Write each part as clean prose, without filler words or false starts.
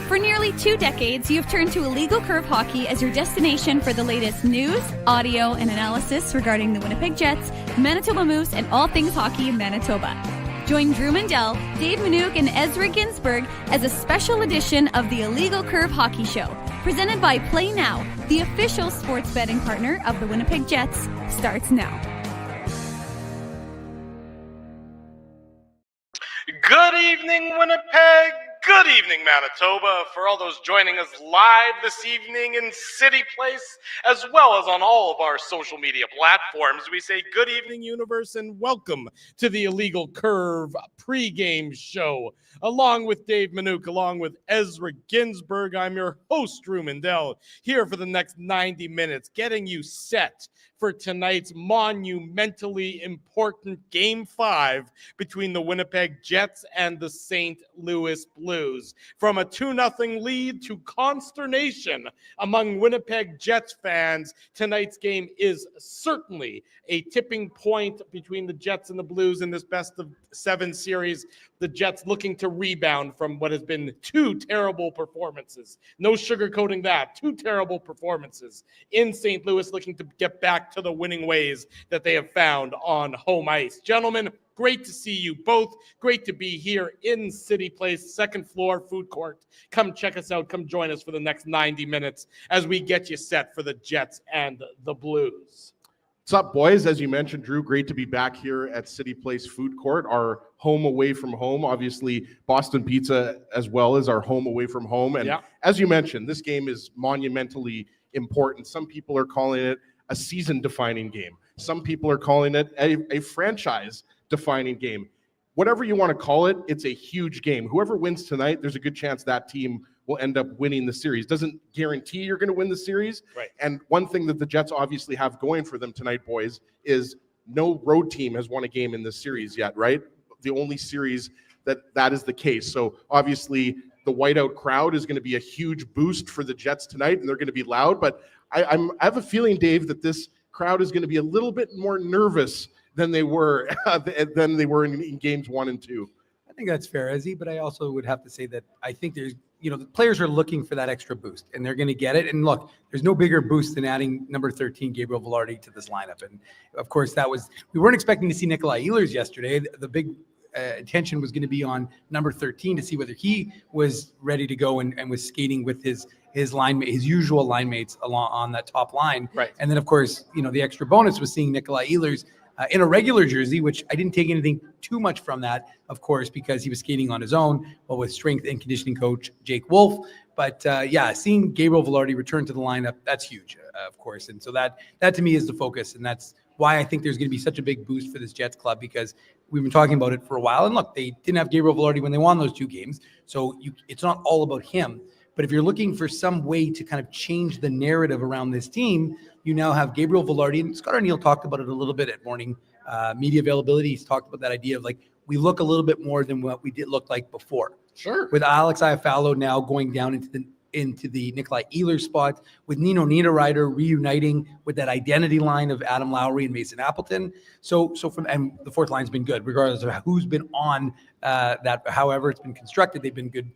For nearly 2 decades, you've turned to Illegal Curve Hockey as your destination for the latest news, audio, and analysis regarding the Winnipeg Jets, Manitoba Moose, and all things hockey in Manitoba. Join Drew Mandel, Dave Manouk, and Ezra Ginsburg as a special edition of the Illegal Curve Hockey Show, presented by Play Now, the official sports betting partner of the Winnipeg Jets, starts now. Good evening, Winnipeg. Good evening, Manitoba. For all those joining us live this evening in Cityplace, as well as on all of our social media platforms, we say good evening, universe, and welcome to the Illegal Curve pregame show. Along with Dave Manouk, along with Ezra Ginsburg, I'm your host, Drew Mandel, here for the next 90 minutes, getting you set for tonight's monumentally important Game 5 between the Winnipeg Jets and the St. Louis Blues. From a 2-0 lead to consternation among Winnipeg Jets fans, tonight's game is certainly a tipping point between the Jets and the Blues in this best-of-7 series. The Jets looking to rebound from what has been 2 terrible performances. No sugarcoating that. 2 terrible performances in St. Louis, looking to get back to the winning ways that they have found on home ice. Gentlemen, great to see you both. Great to be here in Cityplace, second floor food court. Come check us out. Come join us for the next 90 minutes as we get you set for the Jets and the Blues. What's up, boys? As you mentioned, Drew, great to be back here at Cityplace Food Court, our home away from home. Obviously, Boston Pizza as well as our home away from home. And as you mentioned, this game is monumentally important. Some people are calling it a season-defining game. Some people are calling it a franchise-defining game. Whatever you want to call it, it's a huge game. Whoever wins tonight, there's a good chance that team will end up winning the series. Doesn't guarantee you're going to win the series. Right. And one thing that the Jets obviously have going for them tonight, boys, is no road team has won a game in this series yet, right? The only series that is the case. So obviously the whiteout crowd is going to be a huge boost for the Jets tonight, and they're going to be loud. But I have a feeling, Dave, that this crowd is going to be a little bit more nervous than they were in games 1 and 2. I think that's fair, Ezzy, but I also would have to say that I think the players are looking for that extra boost, and they're going to get it. And look, there's no bigger boost than adding number 13, Gabriel Velarde, to this lineup. And of course, we weren't expecting to see Nikolai Ehlers yesterday. The big attention was going to be on number 13 to see whether he was ready to go and was skating with his usual line mates along on that top line. Right. And then, of course, the extra bonus was seeing Nikolai Ehlers in a regular jersey, which I didn't take anything too much from that, of course, because he was skating on his own, but with strength and conditioning coach Jake Wolf. But seeing Gabriel Velarde return to the lineup, that's huge, of course. And so that to me is the focus. And that's why I think there's going to be such a big boost for this Jets club, because we've been talking about it for a while. And look, they didn't have Gabriel Velarde when they won those 2 games. So it's not all about him. But if you're looking for some way to kind of change the narrative around this team, you now have Gabriel Velarde, and Scott Arniel talked about it a little bit at morning media availability. He's talked about that idea of we look a little bit more than what we did look like before. Sure. With Alex Iafallo now going down into the Nikolai Ehlers spot, with Nino Niederreiter reuniting with that identity line of Adam Lowry and Mason Appleton. And the fourth line's been good, regardless of who's been on that. However it's been constructed, they've been good,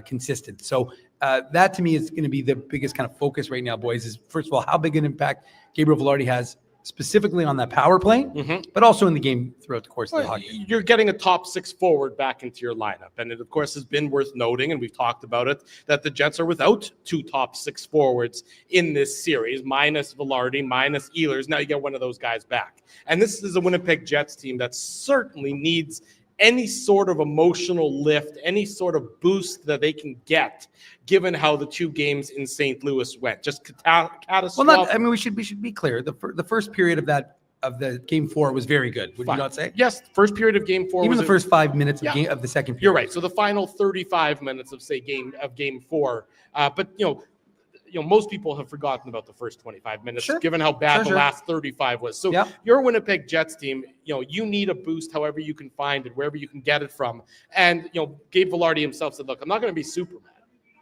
consistent. So that to me is going to be the biggest kind of focus right now, boys, is first of all, how big an impact Gabriel Velarde has specifically on that power play, but also in the game throughout the course of the hockey. You're getting a top 6 forward back into your lineup. And it, of course, has been worth noting, and we've talked about it, that the Jets are without 2 top 6 forwards in this series, minus Velarde, minus Ehlers. Now you get one of those guys back. And this is a Winnipeg Jets team that certainly needs any sort of emotional lift, any sort of boost that they can get, given how the 2 games in St. Louis went. Just catastrophic. Well, we should be clear. The first period of the game 4 was very good. Would you not say? Yes, first period of game 4. Even the first 5 minutes of the second period. You're right. So the final 35 minutes of game 4. But most people have forgotten about the first 25 minutes, given how bad the last 35 was. So your Winnipeg Jets team, you need a boost however you can find it, wherever you can get it from. And, Gabe Velarde himself said, look, I'm not going to be Superman.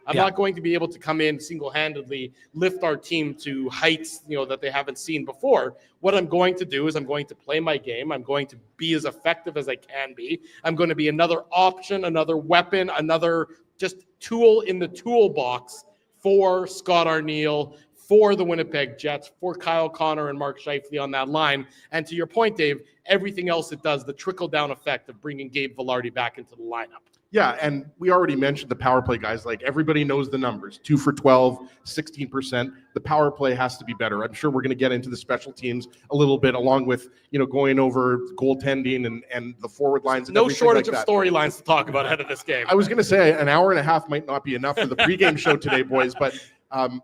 I'm not going to be able to come in single-handedly, lift our team to heights, that they haven't seen before. What I'm going to do is I'm going to play my game. I'm going to be as effective as I can be. I'm going to be another option, another weapon, another just tool in the toolbox for Scott Arniel, for the Winnipeg Jets, for Kyle Connor and Mark Scheifele on that line. And to your point, Dave, everything else it does, the trickle-down effect of bringing Gabe Vilardi back into the lineup. Yeah, and we already mentioned the power play guys. Like, everybody knows the numbers. 2 for 12, 16%. The power play has to be better. I'm sure we're going to get into the special teams a little bit, along with, going over goaltending and the forward lines. And no shortage like of storylines to talk about ahead of this game. I was going to say an hour and a half might not be enough for the pregame show today, boys, but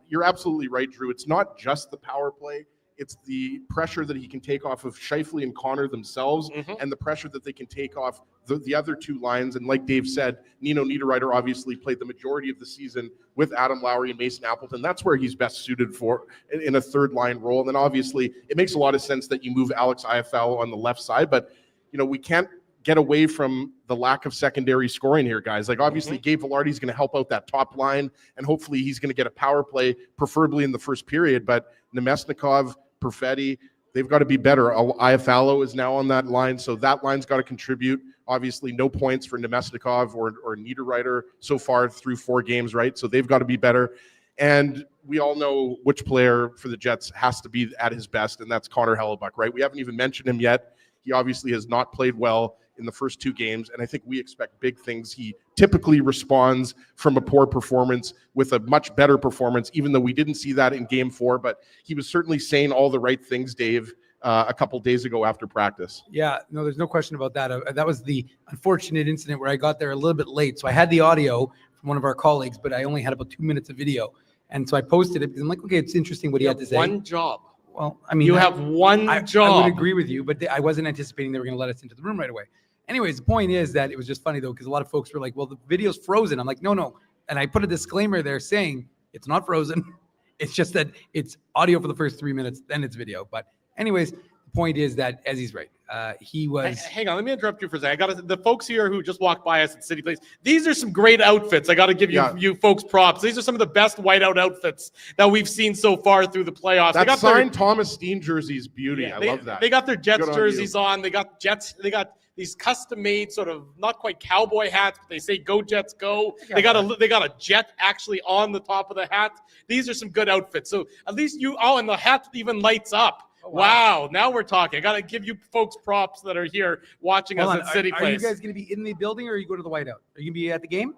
you're absolutely right, Drew. It's not just the power play. It's the pressure that he can take off of Scheifele and Connor themselves, and the pressure that they can take off the other two lines. And like Dave said, Nino Niederreiter obviously played the majority of the season with Adam Lowry and Mason Appleton. That's where he's best suited for in a third line role. And then obviously it makes a lot of sense that you move Alex Iafallo on the left side, but we can't get away from the lack of secondary scoring here, guys. Like, obviously Gabe Vilardi is going to help out that top line, and hopefully he's going to get a power play, preferably in the first period. But Nemesnikov, Perfetti, they've got to be better. Iafallo is now on that line, so that line's got to contribute. Obviously, no points for Nemesnikov or Niederreiter so far through 4 games, right? So they've got to be better. And we all know which player for the Jets has to be at his best, and that's Connor Hellebuck, right? We haven't even mentioned him yet. He obviously has not played well in the first 2 games, and I think we expect big things. He typically responds from a poor performance with a much better performance, even though we didn't see that in Game 4, but he was certainly saying all the right things, Dave, a couple days ago after practice. Yeah, no, there's no question about that. That was the unfortunate incident where I got there a little bit late, so I had the audio from one of our colleagues, but I only had about 2 minutes of video, and so I posted it because I'm like, okay, it's interesting what he had to say. One job. Well, I mean, you have one job. I would agree with you, but I wasn't anticipating they were going to let us into the room right away. Anyways, the point is that it was just funny, though, because a lot of folks were like, well, the video's frozen. I'm like, no. And I put a disclaimer there saying it's not frozen. It's just that it's audio for the first 3 minutes, then it's video. But anyways, the point is that Ezzy's right. He was. Hang on, let me interrupt you for a second. The folks here who just walked by us at Cityplace. These are some great outfits. I got to give you folks props. These are some of the best whiteout outfits that we've seen so far through the playoffs. That got signed Thomas Steen jerseys, beauty. I love that. They got their Jets jerseys on. They got Jets. They got these custom-made sort of not quite cowboy hats, but they say "Go Jets, go." They got a jet actually on the top of the hat. These are some good outfits. So at least and the hat even lights up. Oh, wow. Now we're talking. I got to give you folks props that are here watching us at Cityplace. Are you guys going to be in the building, or are you going to the whiteout? Are you going to be at the game?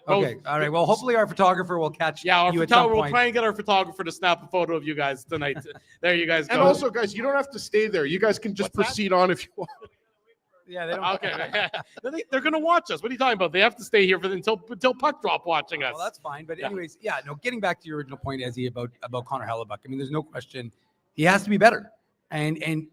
Okay. All right. Well, hopefully our photographer will catch you at some point. We'll try and get our photographer to snap a photo of you guys tonight. There you guys go. And also, guys, you don't have to stay there. You guys can just proceed on if you want. Yeah, they don't. Okay. They're going to watch us. What are you talking about? They have to stay here until puck drop watching us. Well, that's fine. But anyways, getting back to your original point, Ezzy, about Connor Hellebuck. I mean, there's no question he has to be better. And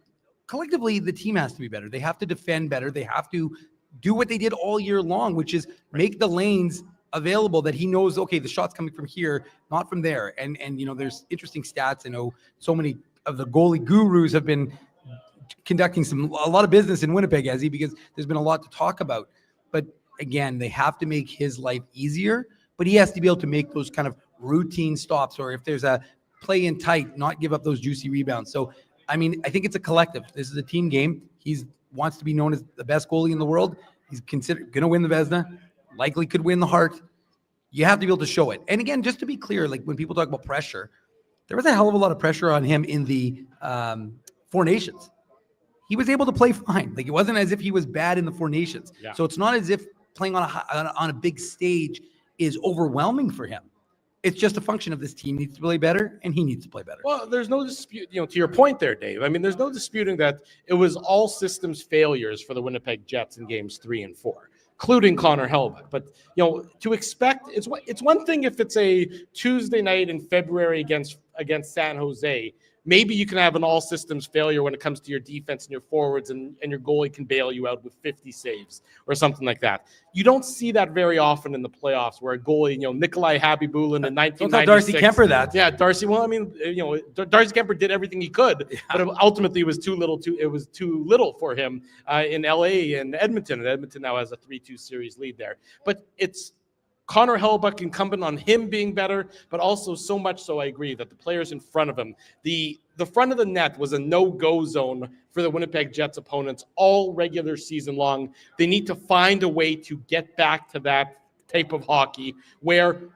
collectively, the team has to be better. They have to defend better. They have to do what they did all year long, which is make the lanes available that he knows, okay, the shot's coming from here, not from there. And there's interesting stats. I know so many of the goalie gurus have been conducting a lot of business in Winnipeg, Ezzy, because there's been a lot to talk about. But again, they have to make his life easier, but he has to be able to make those kind of routine stops, or if there's a play in tight, not give up those juicy rebounds. So, I mean, I think it's a collective. This is a team game. He wants to be known as the best goalie in the world. He's considered going to win the Vezina, likely could win the Hart. You have to be able to show it. And again, just to be clear, like when people talk about pressure, there was a hell of a lot of pressure on him in the Four Nations. He was able to play fine. Like, it wasn't as if he was bad in the Four Nations. Yeah. So it's not as if playing on a big stage is overwhelming for him. It's just a function of this team needs to play better, and he needs to play better. Well, there's no dispute, to your point there, Dave. I mean, there's no disputing that it was all systems failures for the Winnipeg Jets in games 3 and 4, including Connor Hellebuck. But, to expect, it's one thing if it's a Tuesday night in February against San Jose. Maybe you can have an all systems failure when it comes to your defense and your forwards, and your goalie can bail you out with 50 saves or something like that. You don't see that very often in the playoffs where a goalie, Nikolai Habibulin in 1996. Don't tell Darcy Kemper that. Yeah, Darcy. Well, I mean, Darcy Kemper did everything he could, but ultimately it was too little for him in LA and Edmonton. And Edmonton now has a 3-2 series lead there. But it's Connor Hellebuck incumbent on him being better, but also so much so I agree that the players in front of him, the front of the net was a no-go zone for the Winnipeg Jets opponents all regular season long. They need to find a way to get back to that type of hockey where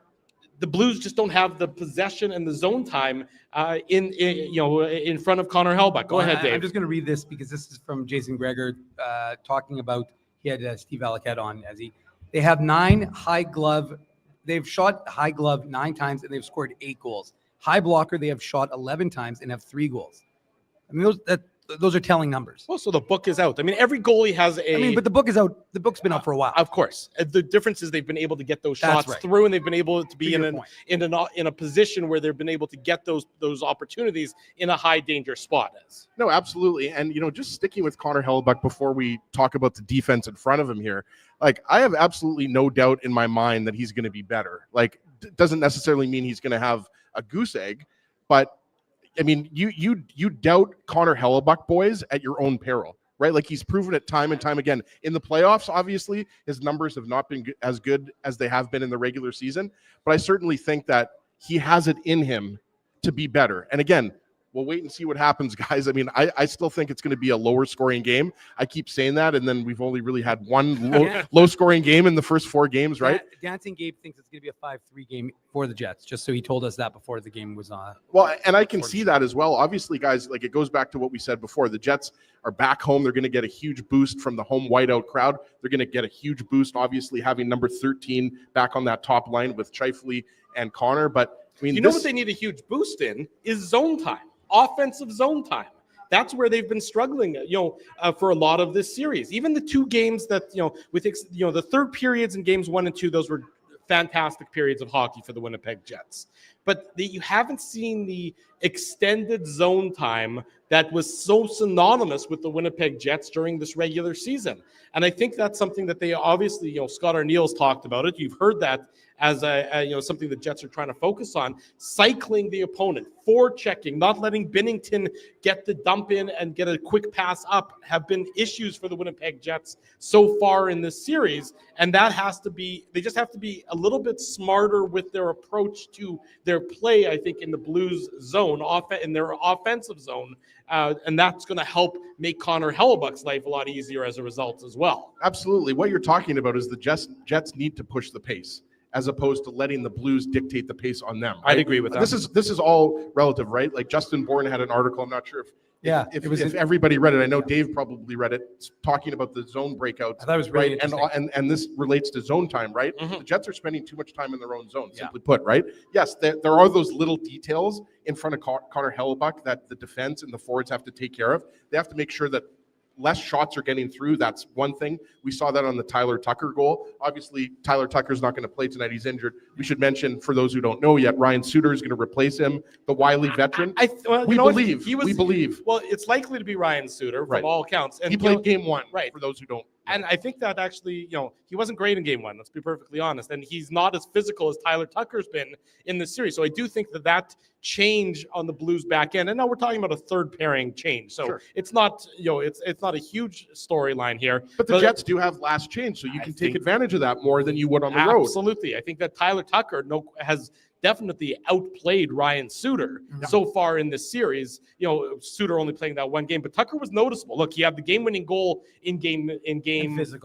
the Blues just don't have the possession and the zone time in front of Connor Hellebuck. Go ahead, Dave. I'm just going to read this because this is from Jason Gregor talking about, he had Steve Alakette on as they have 9 high glove. They've shot high glove 9 times and they've scored 8 goals. High blocker, they have shot 11 times and have 3 goals. I mean, those are telling numbers. Well, so the book is out. I mean, every goalie has but the book is out. The book's been out for a while. Of course. The difference is they've been able to get those shots through, and they've been able to be in a position where they've been able to get those opportunities in a high danger spot. No, absolutely. And, just sticking with Connor Hellebuck before we talk about the defense in front of him here, like, I have absolutely no doubt in my mind that he's going to be better. Like, doesn't necessarily mean he's going to have a goose egg, but I mean, you doubt Connor Hellebuck, boys, at your own peril, right? Like, he's proven it time and time again. In the playoffs, obviously, his numbers have not been as good as they have been in the regular season, but I certainly think that he has it in him to be better. And again, we'll wait and see what happens, guys. I mean, I still think it's going to be a lower scoring game. I keep saying that, and then we've only really had one low scoring game in the first 4 games, right? Dancing Gabe thinks it's going to be a 5-3 game for the Jets, just so he told us that before the game was on. Well, and I can see that as well. Obviously, guys, like, it goes back to what we said before. The Jets are back home. They're going to get a huge boost from the home whiteout crowd. They're going to get a huge boost, obviously, having number 13 back on that top line with Scheifele and Connor. But, I mean, what they need a huge boost in is zone time. Offensive zone time. That's where they've been struggling, for a lot of this series. Even the 2 games that, the third periods in games 1 and 2, those were fantastic periods of hockey for the Winnipeg Jets. But you haven't seen the extended zone time that was so synonymous with the Winnipeg Jets during this regular season. And I think that's something that they obviously, Scott Arneal's talked about it. You've heard that as something the Jets are trying to focus on, cycling the opponent, forechecking, not letting Binnington get the dump in and get a quick pass up have been issues for the Winnipeg Jets so far in this series. And that they just have to be a little bit smarter with their approach to their play, I think, in the Blues zone, in their offensive zone. And that's going to help make Connor Hellebuck's life a lot easier as a result as well. Absolutely. What you're talking about is the Jets need to push the pace, as opposed to letting the Blues dictate the pace on them. Right? I'd agree with that. This is all relative, right? Like, Justin Bourne had an article. I'm not sure if everybody read it. I know Dave probably read it, talking about the zone breakouts. I thought it was really interesting. And this relates to zone time, right? Mm-hmm. The Jets are spending too much time in their own zone, simply put, right? Yes, there are those little details in front of Connor Hellebuck that the defense and the forwards have to take care of. They have to make sure that less shots are getting through. That's one thing. We saw that on the Tyler Tucker goal. Obviously, Tyler Tucker's not going to play tonight. He's injured. We should mention, for those who don't know yet, Ryan Suter is going to replace him, the Wiley veteran. We believe. Well, it's likely to be Ryan Suter from all accounts. And he played game 1, right, for those who don't. And I think that actually, he wasn't great in game 1. Let's be perfectly honest. And he's not as physical as Tyler Tucker's been in the series. So I do think that change on the Blues back end, and now we're talking about a third pairing change. So it's not, it's not a huge storyline here. But the Jets do have last change, so you can take advantage of that more than you would on the road. Absolutely. I think that Tyler Tucker has definitely outplayed Ryan Suter so far in this series. Suter only playing that 1 game, but Tucker was noticeable. Look, he had the game-winning goal in game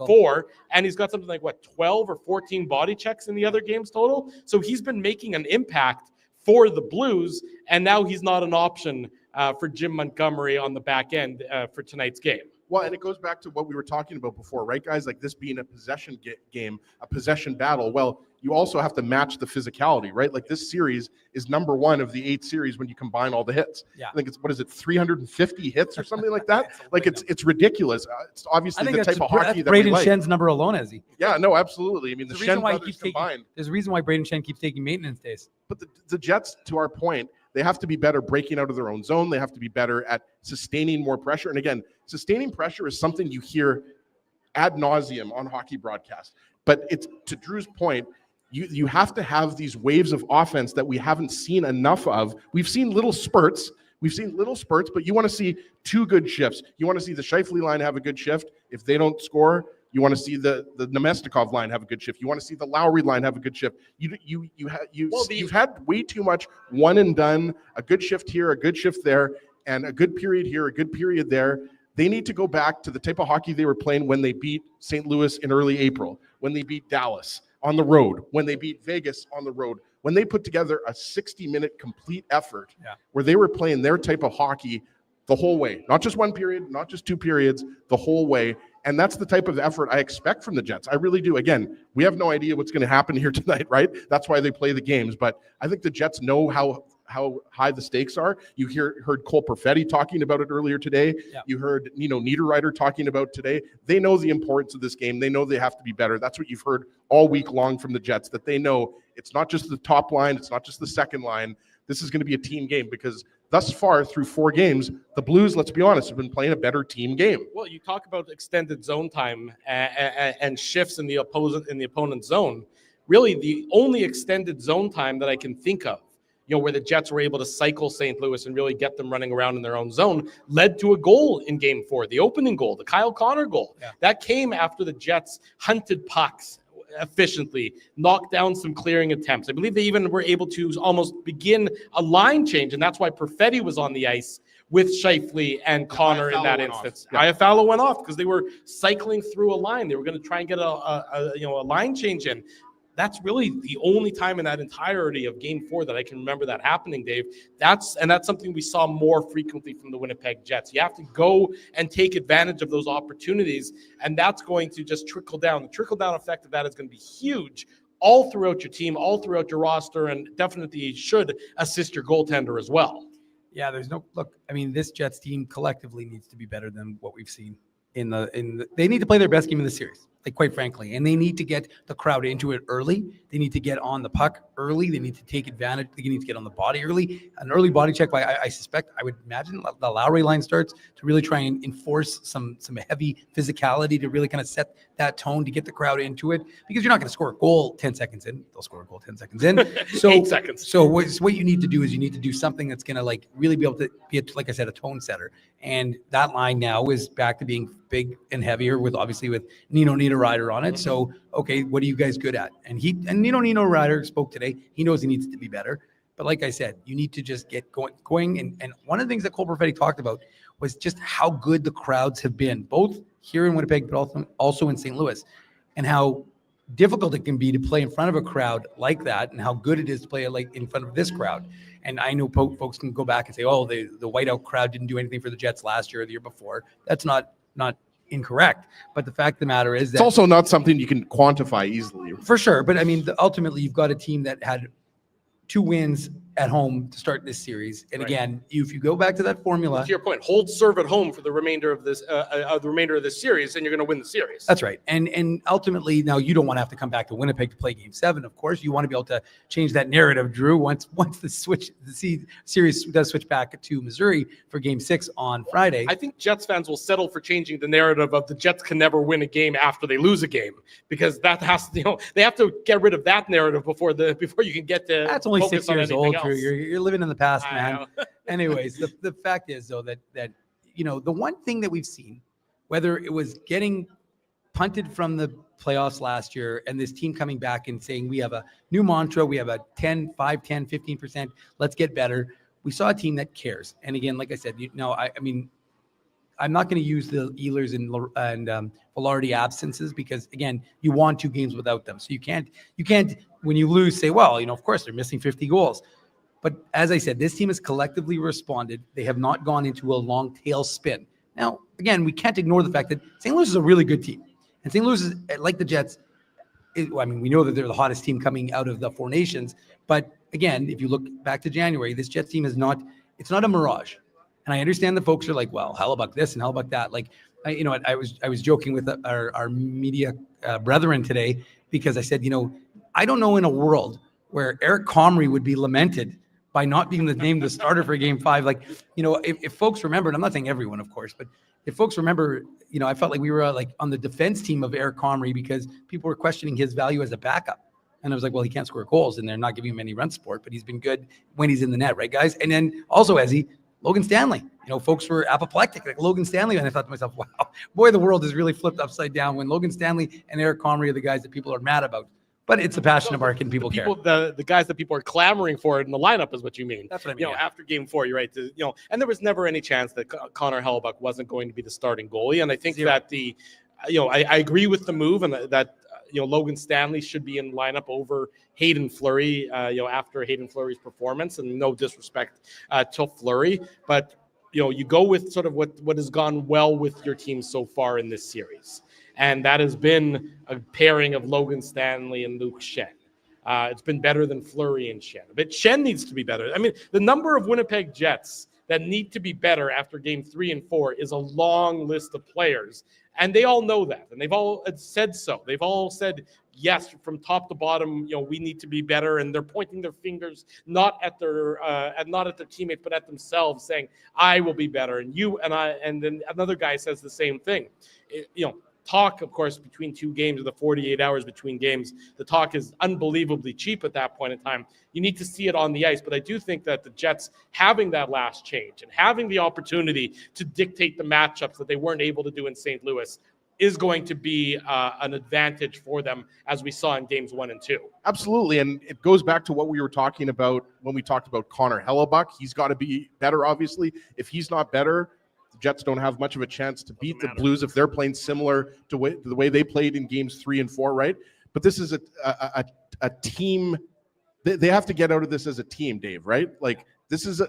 4, and he's got something like 12 or 14 body checks in the other games total. So he's been making an impact for the Blues, and now he's not an option for Jim Montgomery on the back end for tonight's game. Well, and it goes back to what we were talking about before, right, guys? Like, this being a possession game, a possession battle. Well, you also have to match the physicality, right? Like, this series is number 1 of the 8 series when you combine all the hits. Yeah. I think it's 350 hits or something like that? Like, it's ridiculous. It's obviously the type of hockey that we like. Braden Shen's number alone, is he? Yeah, no, absolutely. I mean, the Shen brothers combined. There's a reason why Braden Shen keeps taking maintenance days. But the Jets, to our point, they have to be better breaking out of their own zone. They have to be better at sustaining more pressure. And again, sustaining pressure is something you hear ad nauseum on hockey broadcasts. But it's, to Drew's point, you have to have these waves of offense that we haven't seen enough of. We've seen little spurts. But you want to see 2 good shifts. You want to see the Scheifele line have a good shift. If they don't score, You want to see the Nemestikov line have a good shift. You want to see the Lowry line have a good shift. You've had way too much one and done, a good shift here, a good shift there, and a good period here, a good period there. They need to go back to the type of hockey they were playing when they beat St. Louis in early April, when they beat Dallas on the road, when they beat Vegas on the road, when they put together a 60-minute complete effort where they were playing their type of hockey the whole way, not just one period, not just two periods, the whole way. And that's the type of effort I expect from the Jets. I really do. Again, we have no idea what's going to happen here tonight, right? That's why they play the games. But I think the Jets know how high the stakes are. You heard Cole Perfetti talking about it earlier today. Yeah. You heard Niederreiter talking about today. They know the importance of this game. They know they have to be better. That's what you've heard all week long from the Jets, that they know it's not just the top line, it's not just the second line. This is going to be a team game, because thus far through 4 games, the Blues, let's be honest, have been playing a better team game. Well, you talk about extended zone time and shifts in the opponent's zone. Really, the only extended zone time that I can think of, where the Jets were able to cycle St. Louis and really get them running around in their own zone, led to a goal in Game 4, the opening goal, the Kyle Connor goal. Yeah. That came after the Jets hunted pucks efficiently, knocked down some clearing attempts. I believe they even were able to almost begin a line change, and that's why Perfetti was on the ice with Scheifele and Connor in that instance. Iafallo went off because they were cycling through a line. They were going to try and get a line change in. That's really the only time in that entirety of Game 4 that I can remember that happening, Dave. That's something we saw more frequently from the Winnipeg Jets. You have to go and take advantage of those opportunities, and that's going to just trickle down. The trickle-down effect of that is going to be huge all throughout your team, all throughout your roster, and definitely should assist your goaltender as well. Yeah, this Jets team collectively needs to be better than what we've seen. They need to play their best game in the series, quite frankly, and they need to get the crowd into it early. They need to get on the puck early. They need to take advantage. They need to get on the body early. An early body check by, I would imagine the Lowry line starts to really try and enforce some heavy physicality to really kind of set that tone to get the crowd into it, because you're not going to score a goal 10 seconds in. They'll score a goal 10 seconds in. So 8 seconds. So what you need to do is you need to do something that's going to really be able to be, like I said, a tone setter. And that line now is back to being big and heavier with Nino Niederreiter on it. Mm-hmm. So, okay, what are you guys good at? And Nino Niederreiter spoke today. He knows he needs to be better. But like I said, you need to just get going. And one of the things that Cole Perfetti talked about was just how good the crowds have been, both here in Winnipeg, but also in St. Louis, and how difficult it can be to play in front of a crowd like that, and how good it is to play in front of this crowd. And I know folks can go back and say, oh, the whiteout crowd didn't do anything for the Jets last year or the year before. That's not incorrect. But the fact of the matter is that it's also not something you can quantify easily. For sure. But ultimately, you've got a team that had 2 wins at home to start this series. And again, if you go back to that formula, to your point, hold serve at home for the remainder of this series, and you're going to win the series. That's right. And ultimately, now you don't want to have to come back to Winnipeg to play Game 7. Of course, you want to be able to change that narrative, Drew. Once the series does switch back to Missouri for Game 6 on Friday. I think Jets fans will settle for changing the narrative of the Jets can never win a game after they lose a game, because that has to, they have to get rid of that narrative before you can get to. That's only 6 years old. You're living in the past, man. Anyways, the fact is, though, that the one thing that we've seen, whether it was getting punted from the playoffs last year and this team coming back and saying we have a new mantra, we have a 10, 5, 10, 15%, let's get better. We saw a team that cares. And again, like I said, I'm not going to use the Ehlers and Velarde absences, because again, you won 2 games without them. So you can't when you lose say, well, of course they're missing 50 goals. But as I said, this team has collectively responded. They have not gone into a long tail spin. Now, again, we can't ignore the fact that St. Louis is a really good team. And St. Louis is, like the Jets, we know that they're the hottest team coming out of the 4 nations. But again, if you look back to January, this Jets team it's not a mirage. And I understand the folks are like, well, how about this and how about that? I was joking with our media brethren today, because I said, I don't know in a world where Eric Comrie would be lamented by not being named the starter for Game 5. If folks remember, and I'm not saying everyone, of course, but if folks remember, I felt like we were on the defense team of Eric Comrie, because people were questioning his value as a backup. And I was like, well, he can't score goals and they're not giving him any run support, but he's been good when he's in the net, right, guys? And then also, Ezzy, Logan Stanley. Folks were apoplectic, like Logan Stanley. And I thought to myself, wow, boy, the world has really flipped upside down when Logan Stanley and Eric Comrie are the guys that people are mad about. But it's the passion of Arc and people care. The guys that people are clamoring for in the lineup is what you mean. That's what I mean. After game 4, you're right. And there was never any chance that Connor Hellebuyck wasn't going to be the starting goalie. And I think that I agree with the move and that Logan Stanley should be in lineup over Hayden Fleury, after Hayden Fleury's performance, and no disrespect to Fleury, but you go with sort of what has gone well with your team so far in this series. And that has been a pairing of Logan Stanley and Luke Schenn. It's been better than Fleury and Schenn. But Schenn needs to be better. I mean, the number of Winnipeg Jets that need to be better after game 3 and 4 is a long list of players. And they all know that. And they've all said so. They've all said, yes, from top to bottom, we need to be better. And they're pointing their fingers not at their teammates, but at themselves, saying, I will be better. And you and I, and then another guy says the same thing. Talk, of course, between 2 games or the 48 hours between games, the talk is unbelievably cheap at that point in time. You need to see it on the ice. But I do think that the Jets having that last change and having the opportunity to dictate the matchups that they weren't able to do in St. Louis is going to be an advantage for them, as we saw in games 1 and 2. Absolutely. And it goes back to what we were talking about when we talked about Connor Hellebuyck. He's got to be better, obviously. If he's not better, the Jets don't have much of a chance to beat the Blues if they're playing similar to the way they played in games 3 and 4, right? But this is a team. They have to get out of this as a team, Dave, right? Like this is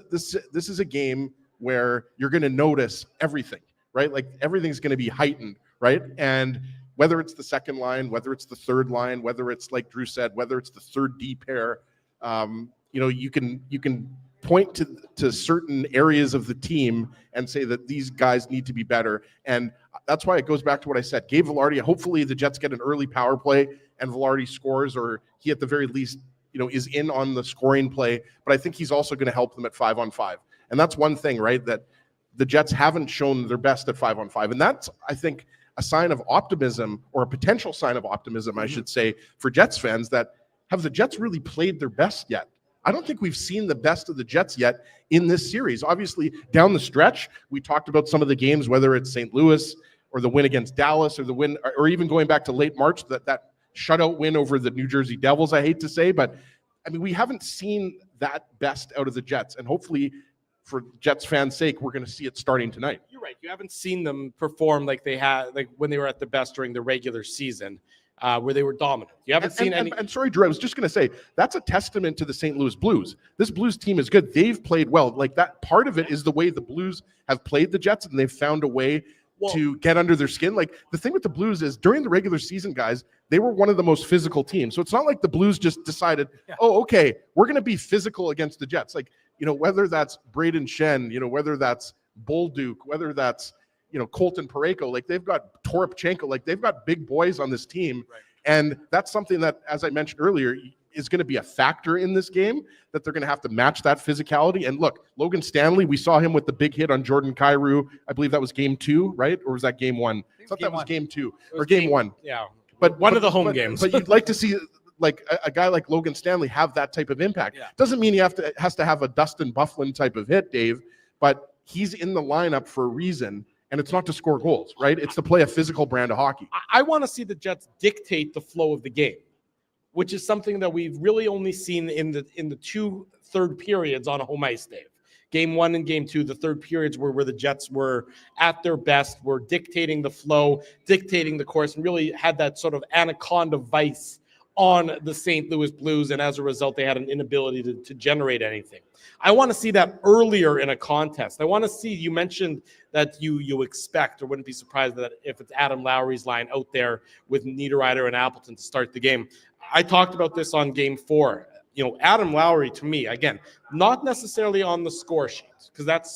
a game where you're going to notice everything, right? Like everything's going to be heightened, right? And whether it's the second line, whether it's the third line, whether it's like Drew said, whether it's the third D pair, you can point to certain areas of the team and say that these guys need to be better. And that's why it goes back to what I said. Gabe Vilardi, hopefully the Jets get an early power play and Vilardi scores, or he at the very least, is in on the scoring play. But I think he's also going to help them at 5-on-5. And that's one thing, right, that the Jets haven't shown their best at 5-on-5. And that's, I think, a sign of optimism, or a potential sign of optimism, I should say, for Jets fans, that have the Jets really played their best yet? I don't think we've seen the best of the Jets yet in this series. Obviously, down the stretch, we talked about some of the games, whether it's St. Louis or the win against Dallas, or the win, or even going back to late March, that shutout win over the New Jersey Devils, I hate to say. But, I mean, we haven't seen that best out of the Jets. And hopefully, for Jets fans' sake, we're going to see it starting tonight. You're right. You haven't seen them perform like they had, like when they were at their best during the regular season. Where they were dominant. You haven't seen any. And sorry, Drew, I was just going to say, that's a testament to the St. Louis Blues. This Blues team is good. They've played well. Like, that part of it is the way the Blues have played the Jets, and they've found a way to get under their skin. Like, the thing with the Blues is during the regular season, guys, they were one of the most physical teams. So it's not like the Blues just decided, oh, okay, we're going to be physical against the Jets. Like, whether that's Braden Schenn, whether that's Bolduc, whether that's Colton Parayko, like they've got Toropchenko, like they've got big boys on this team. Right. And that's something that, as I mentioned earlier, is going to be a factor in this game, that they're going to have to match that physicality. And look, Logan Stanley, we saw him with the big hit on Jordan Kyrou. I believe that was game 2, right? Or was that game 1? I thought that was game 2 or game 1. Yeah. But one of the home games. But you'd like to see like a guy like Logan Stanley have that type of impact. Yeah. Doesn't mean he has to have a Dustin Byfuglien type of hit, Dave, but he's in the lineup for a reason. And it's not to score goals, right? It's to play a physical brand of hockey. I want to see the Jets dictate the flow of the game, which is something that we've really only seen in the 2 third periods on a home ice, Dave. Game 1 and game 2, the third periods were where the Jets were at their best, were dictating the flow, dictating the course, and really had that sort of anaconda vice on the St. Louis Blues, and as a result, they had an inability to generate anything. I want to see that earlier in a contest. I want to see, you mentioned that you expect, or wouldn't be surprised that if it's Adam Lowry's line out there with Niederreiter and Appleton to start the game. I talked about this on game 4. Adam Lowry, to me, again, not necessarily on the score sheet, because that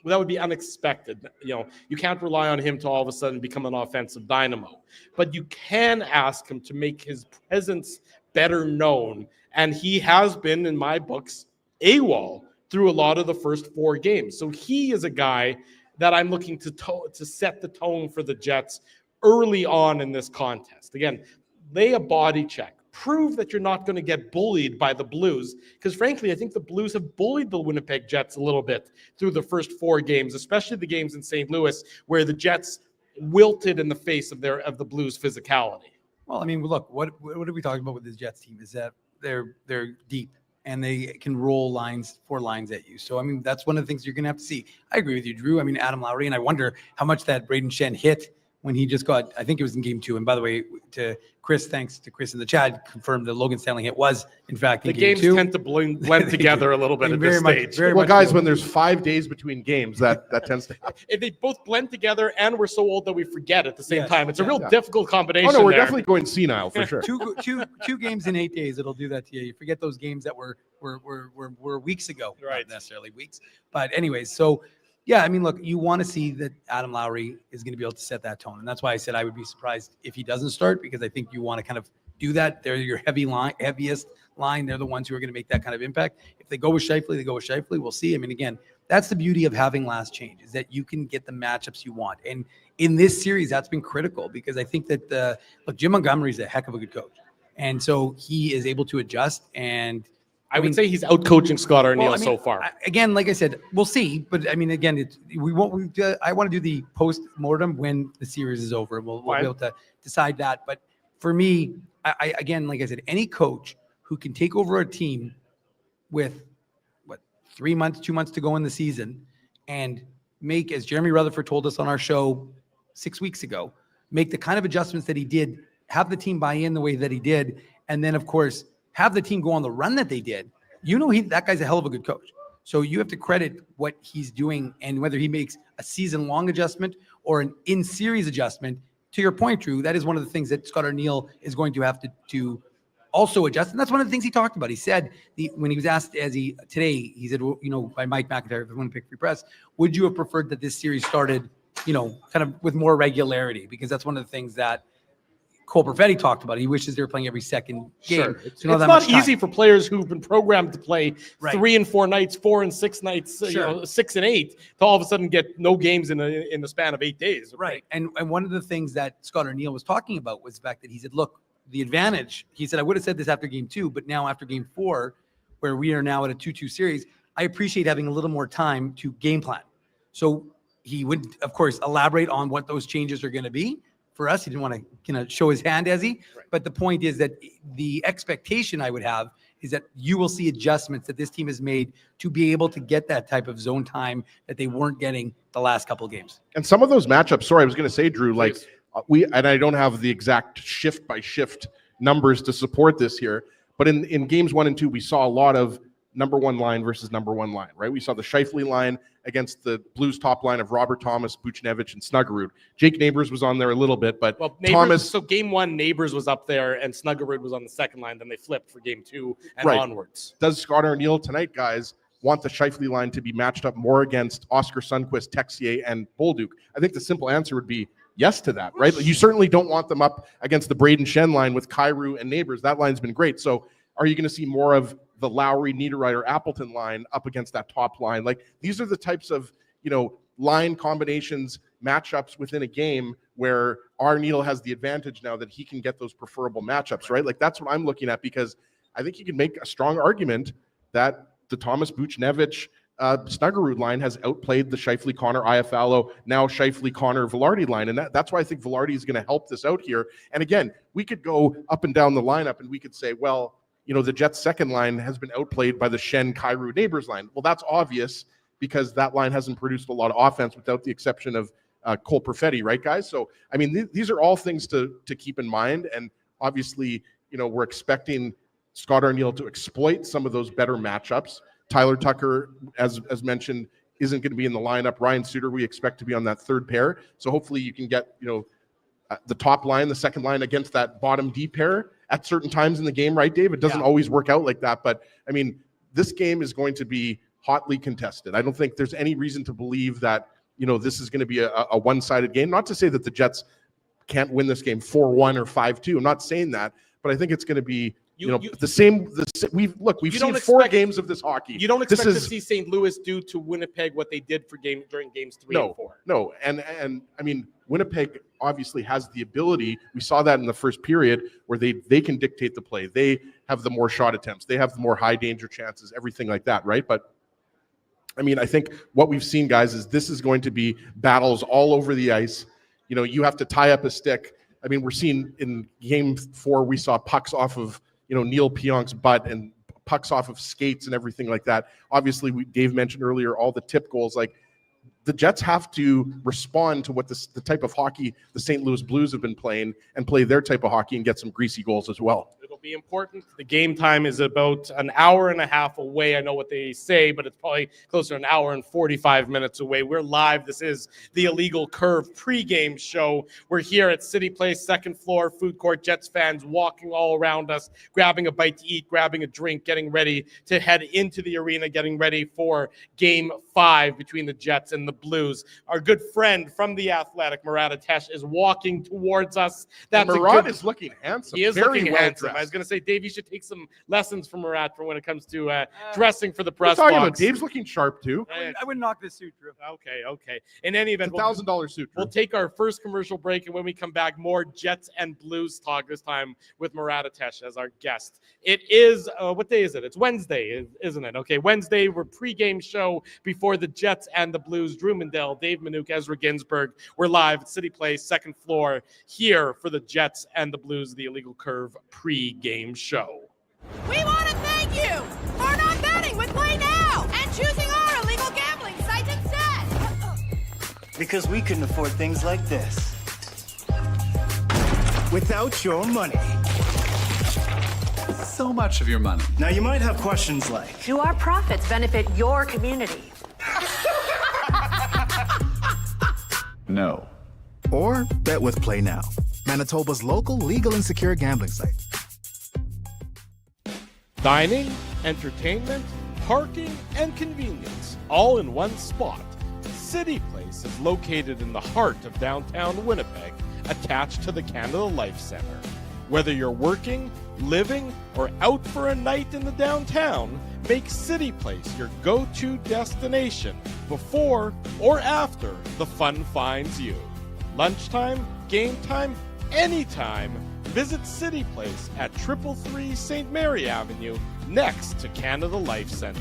would be unexpected. You can't rely on him to all of a sudden become an offensive dynamo. But you can ask him to make his presence better known. And he has been, in my books, AWOL through a lot of the first 4 games. So he is a guy that I'm looking to set the tone for the Jets early on in this contest. Again, lay a body check. prove that you're not going to get bullied by the Blues. Because frankly, I think the Blues have bullied the Winnipeg Jets a little bit through the first 4 games, especially the games in St. Louis, where the Jets wilted in the face of the Blues' physicality. Well, I mean, look, what are we talking about with this Jets team is that they're deep and they can roll 4 lines at you. So, I mean, that's one of the things you're going to have to see. I agree with you, Drew. I mean, Adam Lowry, and I wonder how much that Braden Shen hit when he just got, I think it was in game 2. And by the way, to Chris, thanks to Chris in the chat, confirmed the Logan Stanley hit was, in fact, in game 2. The games tend to blend together a little bit at this stage. Well, guys, when there's 5 days between games, that tends to happen. If they both blend together and we're so old that we forget at the same time. It's a real difficult combination. Oh, no, we're definitely going senile for sure. two games in 8 days, it'll do that to you. You forget those games that were weeks ago. Right. Not necessarily weeks. But anyways, so yeah, I mean, look, you want to see that Adam Lowry is going to be able to set that tone. And that's why I said I would be surprised if he doesn't start, because I think you want to kind of do that. They're your heaviest line. They're the ones who are going to make that kind of impact. If they go with Scheifele, they go with Scheifele. We'll see. I mean, again, that's the beauty of having last change, is that you can get the matchups you want. And in this series, that's been critical, because I think that look, Jim Montgomery is a heck of a good coach. And so he is able to adjust, and I would say he's out-coaching Scott Arniel so far. Again, like I said, we'll see. But I mean, again, I want to do the post-mortem when the series is over. We'll be able to decide that. But for me, I again, like I said, any coach who can take over a team with 2 months to go in the season, and make, as Jeremy Rutherford told us on our show 6 weeks ago, make the kind of adjustments that he did, have the team buy in the way that he did, and then, of course, have the team go on the run that they did. That guy's a hell of a good coach. So you have to credit what he's doing, and whether he makes a season-long adjustment or an in-series adjustment. To your point, Drew, that is one of the things that Scott Arniel is going to have to also adjust. And that's one of the things he talked about. He said, when he was asked today, he said, by Mike McIntyre of the Winnipeg Free Press, would you have preferred that this series started, kind of with more regularity? Because that's one of the things that Cole Perfetti talked about. He wishes they were playing every second game. Sure. It's not easy for players who've been programmed to play 3 and 4 nights, 4 and 6 nights, 6 and 8, to all of a sudden get no games in the span of 8 days. Right. And one of the things that Scott Arniel was talking about was the fact that he said, look, the advantage, he said, I would have said this after game 2, but now after game 4, where we are now at a 2-2 series, I appreciate having a little more time to game plan. So he would, of course, elaborate on what those changes are going to be. For us, he didn't want to show his hand, as he. Right. But the point is that the expectation I would have is that you will see adjustments that this team has made to be able to get that type of zone time that they weren't getting the last couple of games. And some of those matchups, I was going to say, Drew, and I don't have the exact shift by shift numbers to support this here, but in games 1 and 2, we saw a lot of number 1 line versus number 1 line, right? We saw the Scheifele line against the Blues top line of Robert Thomas, Buchnevich, and Snuggerud. Jake Neighbors was on there a little bit, but Thomas. So game 1, Neighbors was up there, and Snuggerud was on the second line. Then they flipped for game 2 and onwards. Does Scott Arniel tonight, guys, want the Scheifele line to be matched up more against Oscar Sundquist, Texier, and Bolduc? I think the simple answer would be yes to that, right? You certainly don't want them up against the Braden Shen line with Kyrou and Neighbors. That line's been great. So are you going to see more of the Lowry, Niederreiter, Appleton line up against that top line? These are the types of, line combinations, matchups within a game where Arniel has the advantage now that he can get those preferable matchups, right? That's what I'm looking at, because I think you can make a strong argument that the Thomas Buchnevich, Snuggerud line has outplayed the Scheifele, Connor, Iafallo, now Scheifele, Connor, Velarde line. And that's why I think Velarde is going to help this out here. And again, we could go up and down the lineup and we could say, well, the Jets' second line has been outplayed by the Shen, Kyrou, Neighbors line. Well, that's obvious because that line hasn't produced a lot of offense without the exception of Cole Perfetti, right, guys? So, I mean, these are all things to keep in mind. And obviously, we're expecting Scott Arniel to exploit some of those better matchups. Tyler Tucker, as mentioned, isn't going to be in the lineup. Ryan Suter, we expect to be on that third pair. So hopefully you can get, the top line, the second line against that bottom D pair at certain times in the game, right, Dave? It doesn't always work out like that. But, I mean, this game is going to be hotly contested. I don't think there's any reason to believe that, this is going to be a one-sided game. Not to say that the Jets can't win this game 4-1 or 5-2. I'm not saying that. But I think it's going to be We've seen 4 games of this hockey. You don't expect to see St. Louis do to Winnipeg what they did during games 3 and 4. No, and I mean, Winnipeg obviously has the ability. We saw that in the first period where they can dictate the play. They have the more shot attempts. They have the more high danger chances, everything like that, right? But I mean, I think what we've seen, guys, is this is going to be battles all over the ice. You know, you have to tie up a stick. I mean, we're seeing in game 4, we saw pucks off of, Neil Pionk's butt and pucks off of skates and everything like that. Obviously, Dave mentioned earlier, all the tip goals, like the Jets have to respond to what the type of hockey the St. Louis Blues have been playing and play their type of hockey and get some greasy goals as well. It'll be important. The game time is about an hour and a half away. I know what they say, but it's probably closer to an hour and 45 minutes away. We're live. This is the Illegal Curve pregame show. We're here at Cityplace, second floor, food court. Jets fans walking all around us, grabbing a bite to eat, grabbing a drink, getting ready to head into the arena, getting ready for game 5 between the Jets and the Blues. Our good friend from the Athletic, Morad Tesh, is walking towards us. Morad is looking handsome. He is very looking well handsome. dressed. I was going to say, Dave, you should take some lessons from Morad for when it comes to dressing for the press What are you talking box. about? Dave's looking sharp too. I would knock this suit, Drew. Okay. In any event, It's $1,000 suit. we'll take our first commercial break, and when we come back, more Jets and Blues talk, this time with Morad Tesh as our guest. It is, what day is it? It's Wednesday, isn't it? Okay, Wednesday, we're pregame show before the Jets and the Blues. Drew Mandel, Dave Minuk, Ezra Ginsburg. We're live at Cityplace, second floor, here for the Jets and the Blues, the Illegal Curve pregame show. We want to thank you for not betting with Play Now and choosing our illegal gambling sites instead. Because we couldn't afford things like this without your money. So much of your money. Now you might have questions like, Do our profits benefit your community? No. Or bet with Play Now, Manitoba's local legal and secure gambling site. Dining, entertainment, parking, and convenience, all in one spot. Cityplace is located in the heart of downtown Winnipeg, attached to the Canada Life Centre. Whether you're working, living, or out for a night in the downtown, make Cityplace your go-to destination before or after the fun finds you. Lunchtime, game time, anytime, visit Cityplace at 333 St. Mary Avenue, next to Canada Life Centre.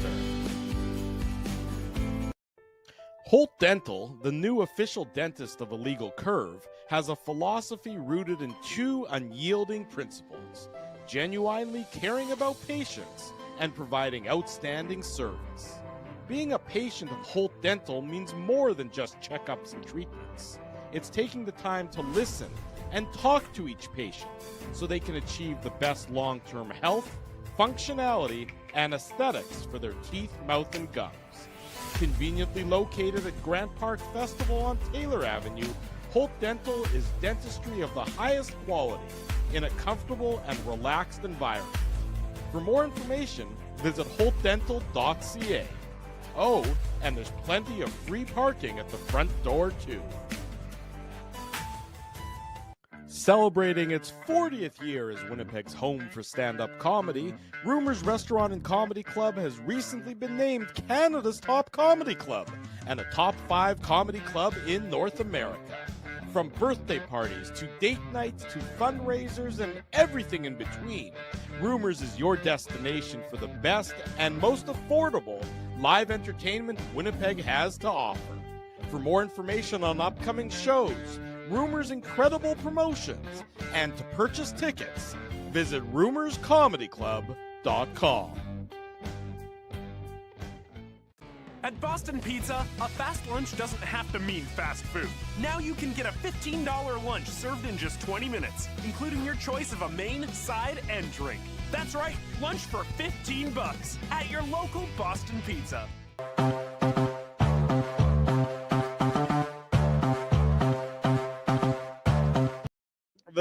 Holt Dental, the new official dentist of Illegal Curve, has a philosophy rooted in 2 unyielding principles: genuinely caring about patients and providing outstanding service. Being a patient of Holt Dental means more than just checkups and treatments. It's taking the time to listen and talk to each patient so they can achieve the best long-term health, functionality, and aesthetics for their teeth, mouth, and gums. Conveniently located at Grant Park Festival on Taylor Avenue, Holt Dental is dentistry of the highest quality in a comfortable and relaxed environment. For more information, visit holtdental.ca. Oh, and there's plenty of free parking at the front door, too. Celebrating its 40th year as Winnipeg's home for stand-up comedy, Rumors Restaurant and Comedy Club has recently been named Canada's top comedy club and a top 5 comedy club in North America. From birthday parties to date nights to fundraisers and everything in between, Rumors is your destination for the best and most affordable live entertainment Winnipeg has to offer. For more information on upcoming shows, Rumors' incredible promotions, and to purchase tickets, visit rumorscomedyclub.com. At Boston Pizza, a fast lunch doesn't have to mean fast food. Now you can get a $15 lunch served in just 20 minutes, including your choice of a main, side, and drink. That's right, lunch for $15 at your local Boston Pizza.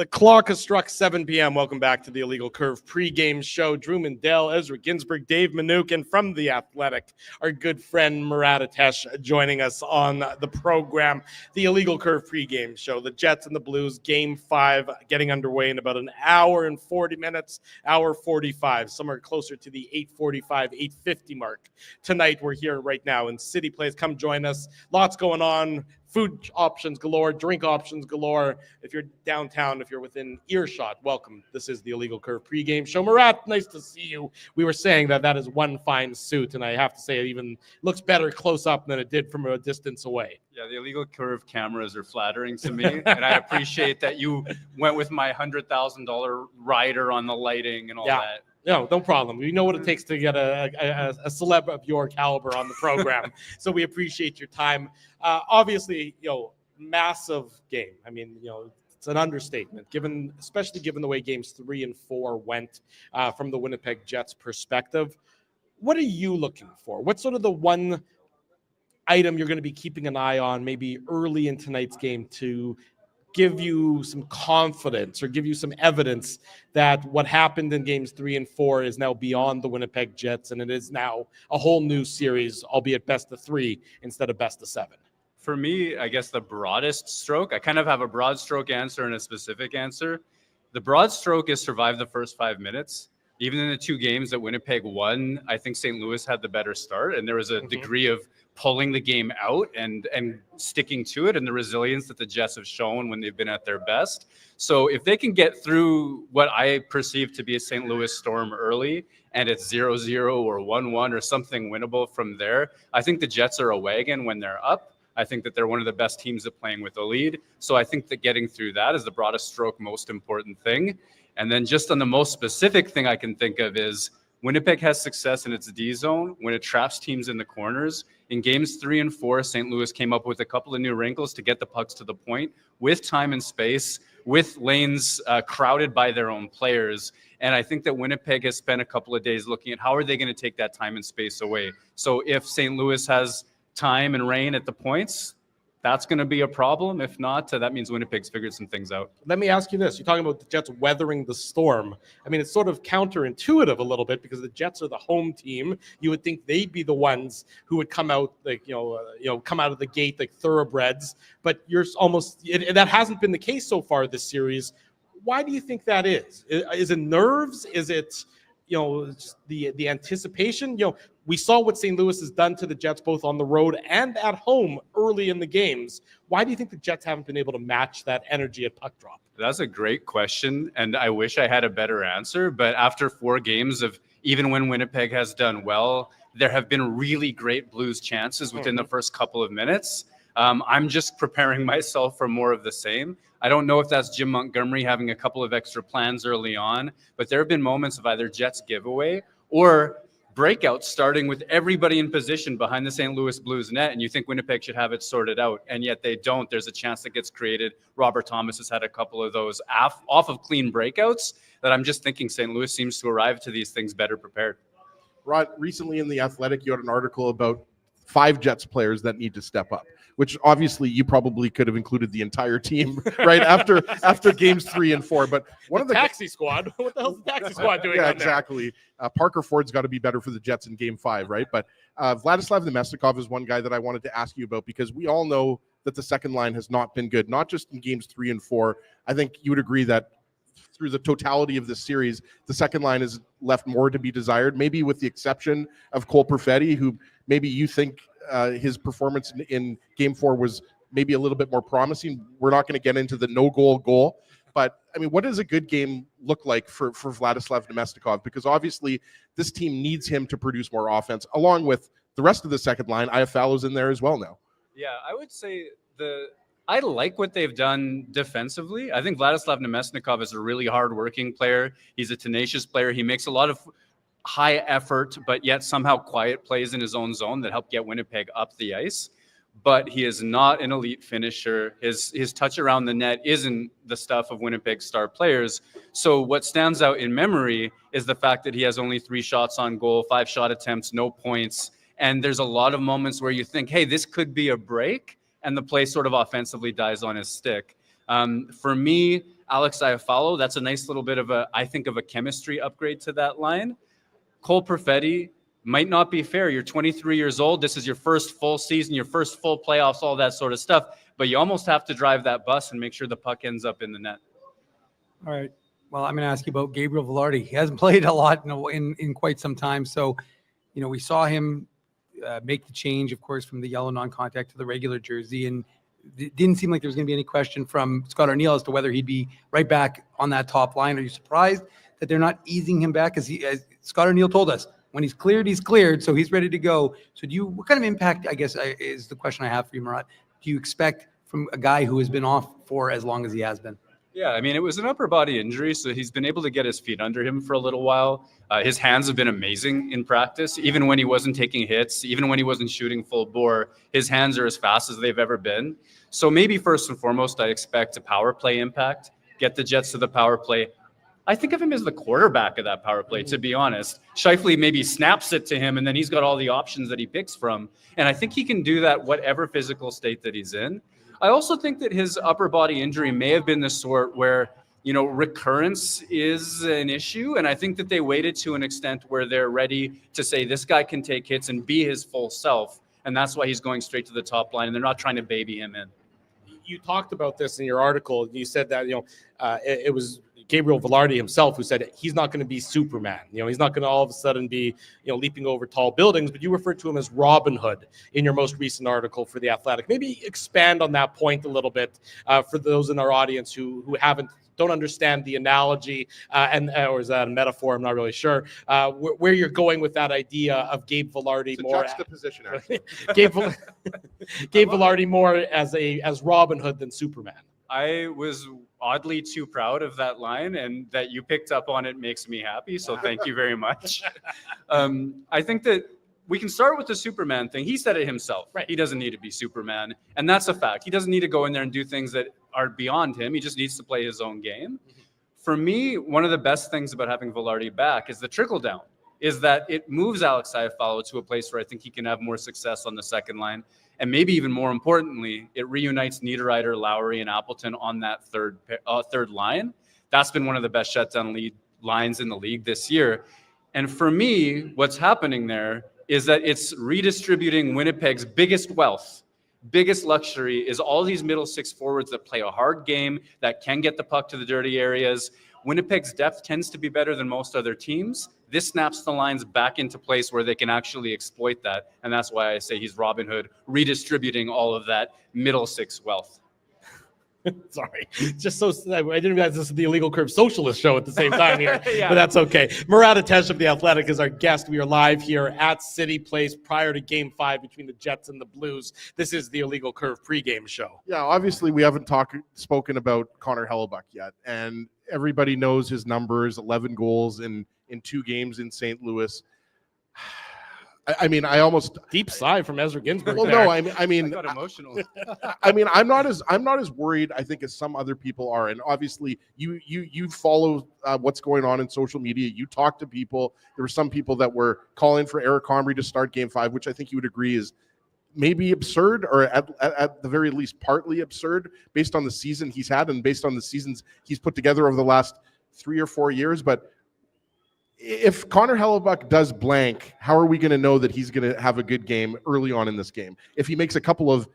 The clock has struck 7 p.m. Welcome back to the Illegal Curve pregame show. Drew Mandel, Ezra Ginsburg, Dave Minuk, and from The Athletic, our good friend Morad Tesh joining us on the program. The Illegal Curve pregame show. The Jets and the Blues, Game 5, getting underway in about an hour and 40 minutes, hour 45, somewhere closer to the 8:45, 8:50 mark. Tonight, we're here right now in Cityplace. Come join us. Lots going on. Food options galore, drink options galore. If you're downtown, if you're within earshot, welcome. This is the Illegal Curve pregame show. Morad, nice to see you. We were saying that is one fine suit, and I have to say it even looks better close up than it did from a distance away. Yeah, the Illegal Curve cameras are flattering to me, and I appreciate that you went with my $100,000 rider on the lighting and all that. No problem. We know what it takes to get a celeb of your caliber on the program. So we appreciate your time. Obviously, massive game. I mean, it's an understatement, especially given the way games 3 and 4 went from the Winnipeg Jets perspective. What are you looking for? What's sort of the one item you're going to be keeping an eye on maybe early in tonight's game to give you some confidence or give you some evidence that what happened in games 3 and 4 is now beyond the Winnipeg Jets and it is now a whole new series, albeit best of 3 instead of best of 7? For me, I guess the broadest stroke, I kind of have a broad stroke answer and a specific answer. The broad stroke is survive the first 5 minutes. Even in the 2 games that Winnipeg won, I think St. Louis had the better start, and there was a degree of pulling the game out and sticking to it, and the resilience that the Jets have shown when they've been at their best. So if they can get through what I perceive to be a St. Louis storm early, and it's 0-0 or 1-1 or something winnable from there, I think the Jets are a wagon when they're up. I think that they're one of the best teams at playing with a lead. So I think that getting through that is the broadest stroke, most important thing. And then just on the most specific thing I can think of is Winnipeg has success in its D zone when it traps teams in the corners. In games 3 and 4, St. Louis came up with a couple of new wrinkles to get the pucks to the point with time and space, with lanes crowded by their own players. And I think that Winnipeg has spent a couple of days looking at how are they going to take that time and space away. So if St. Louis has time and rain at the points, that's going to be a problem. If not, that means Winnipeg's figured some things out. Let me ask you this. You're talking about the Jets weathering the storm. I mean, it's sort of counterintuitive a little bit because the Jets are the home team. You would think they'd be the ones who would come out come out of the gate like thoroughbreds. But you're that hasn't been the case so far this series. Why do you think that is? Is it nerves? Is it the anticipation? We saw what St. Louis has done to the Jets both on the road and at home early in the games. Why do you think the Jets haven't been able to match that energy at puck drop? That's a great question, and I wish I had a better answer. But after 4 games of even when Winnipeg has done well, there have been really great Blues chances within the first couple of minutes. I'm just preparing myself for more of the same. I don't know if that's Jim Montgomery having a couple of extra plans early on, but there have been moments of either Jets giveaway or breakouts starting with everybody in position behind the St. Louis Blues net, and you think Winnipeg should have it sorted out, and yet they don't. There's a chance that gets created. Robert Thomas has had a couple of those off of clean breakouts that I'm just thinking St. Louis seems to arrive to these things better prepared. Rod, recently in The Athletic, you had an article about 5 Jets players that need to step up, which obviously you probably could have included the entire team right after games 3 and 4. But one of the taxi squad, what the hell's the taxi squad doing? Yeah, exactly. Parker Ford's got to be better for the Jets in game 5, right? But Vladislav Nemestikov is one guy that I wanted to ask you about because we all know that the second line has not been good, not just in games 3 and 4. I think you would agree that through the totality of this series, the second line has left more to be desired, maybe with the exception of Cole Perfetti, who maybe you think his performance in game 4 was maybe a little bit more promising. We're not going to get into the goal, but I mean, what does a good game look like for Vladislav Nemestikov? Because obviously this team needs him to produce more offense, along with the rest of the second line. Iafallo's in there as well now. Yeah, I would say I like what they've done defensively. I think Vladislav Nemestikov is a really hard-working player. He's a tenacious player. He makes a lot of high effort, but yet somehow quiet plays in his own zone that help get Winnipeg up the ice. But he is not an elite finisher. His touch around the net isn't the stuff of Winnipeg's star players. So what stands out in memory is the fact that he has only 3 shots on goal, 5 shot attempts, no points. And there's a lot of moments where you think, hey, this could be a break, and the play sort of offensively dies on his stick. For me, Alex Iafallo, that's a nice little bit of a chemistry upgrade to that line. Cole Perfetti might not be fair. You're 23 years old. This is your first full season, your first full playoffs, all that sort of stuff. But you almost have to drive that bus and make sure the puck ends up in the net. All right. Well, I'm going to ask you about Gabriel Velarde. He hasn't played a lot in quite some time. So, we saw him make the change, of course, from the yellow non-contact to the regular jersey. And it didn't seem like there was going to be any question from Scott Arniel as to whether he'd be right back on that top line. Are you surprised that they're not easing him back? As Scott Arniel told us, when he's cleared, so he's ready to go. So what kind of impact, I guess, is the question I have for you, Morad, do you expect from a guy who has been off for as long as he has been? Yeah, I mean, it was an upper body injury, so he's been able to get his feet under him for a little while. His hands have been amazing in practice. Even when he wasn't taking hits, even when he wasn't shooting full bore, his hands are as fast as they've ever been. So maybe first and foremost, I expect a power play impact, get the Jets to the power play. I think of him as the quarterback of that power play, to be honest. Scheifele maybe snaps it to him, and then he's got all the options that he picks from. And I think he can do that whatever physical state that he's in. I also think that his upper body injury may have been the sort where, recurrence is an issue. And I think that they waited to an extent where they're ready to say this guy can take hits and be his full self. And that's why he's going straight to the top line. And they're not trying to baby him in. You talked about this in your article. You said that, it was Gabriel Velarde himself who said he's not going to be Superman. He's not going to all of a sudden be, leaping over tall buildings, but you referred to him as Robin Hood in your most recent article for The Athletic. Maybe expand on that point a little bit for those in our audience who don't understand the analogy or is that a metaphor? I'm not really sure where you're going with that idea of Gabe Velarde more. Juxtaposition, Gabe Velarde more as Robin Hood than Superman. I was oddly too proud of that line, and that you picked up on it makes me happy. So thank you very much. I think that we can start with the Superman thing. He said it himself. Right. He doesn't need to be Superman. And that's a fact. He doesn't need to go in there and do things that are beyond him. He just needs to play his own game. Mm-hmm. For me, one of the best things about having Velarde back is the trickle down, is that it moves Alex Iafallo to a place where I think he can have more success on the second line. And maybe even more importantly, it reunites Niederreiter, Lowry, and Appleton on that third line. That's been one of the best shutdown lines in the league this year. And for me, what's happening there is that it's redistributing Winnipeg's biggest wealth, biggest luxury is all these middle six forwards that play a hard game, that can get the puck to the dirty areas. Winnipeg's depth tends to be better than most other teams. This snaps the lines back into place where they can actually exploit that. And that's why I say he's Robin Hood, redistributing all of that middle six wealth. Sorry, just so I didn't realize this is the Illegal Curve Socialist show at the same time here, yeah. But that's okay. Morad Tesh of The Athletic is our guest. We are live here at Cityplace prior to Game 5 between the Jets and the Blues. This is the Illegal Curve pregame show. Yeah, obviously we haven't spoken about Connor Hellebuyck yet, and everybody knows his numbers: 11 goals in 2 games in St. Louis. I mean, I almost deep sigh from Ezra Ginsburg. Well, there. no, I mean, I got emotional. I mean, I'm not as worried, I think, as some other people are. And obviously, you follow what's going on in social media. You talk to people. There were some people that were calling for Eric Comrie to start Game 5, which I think you would agree is maybe absurd, or at the very least partly absurd, based on the season he's had and based on the seasons he's put together over the last 3 or 4 years. But if Connor Hellebuyck does blank, how are we going to know that he's going to have a good game early on in this game? If he makes a couple of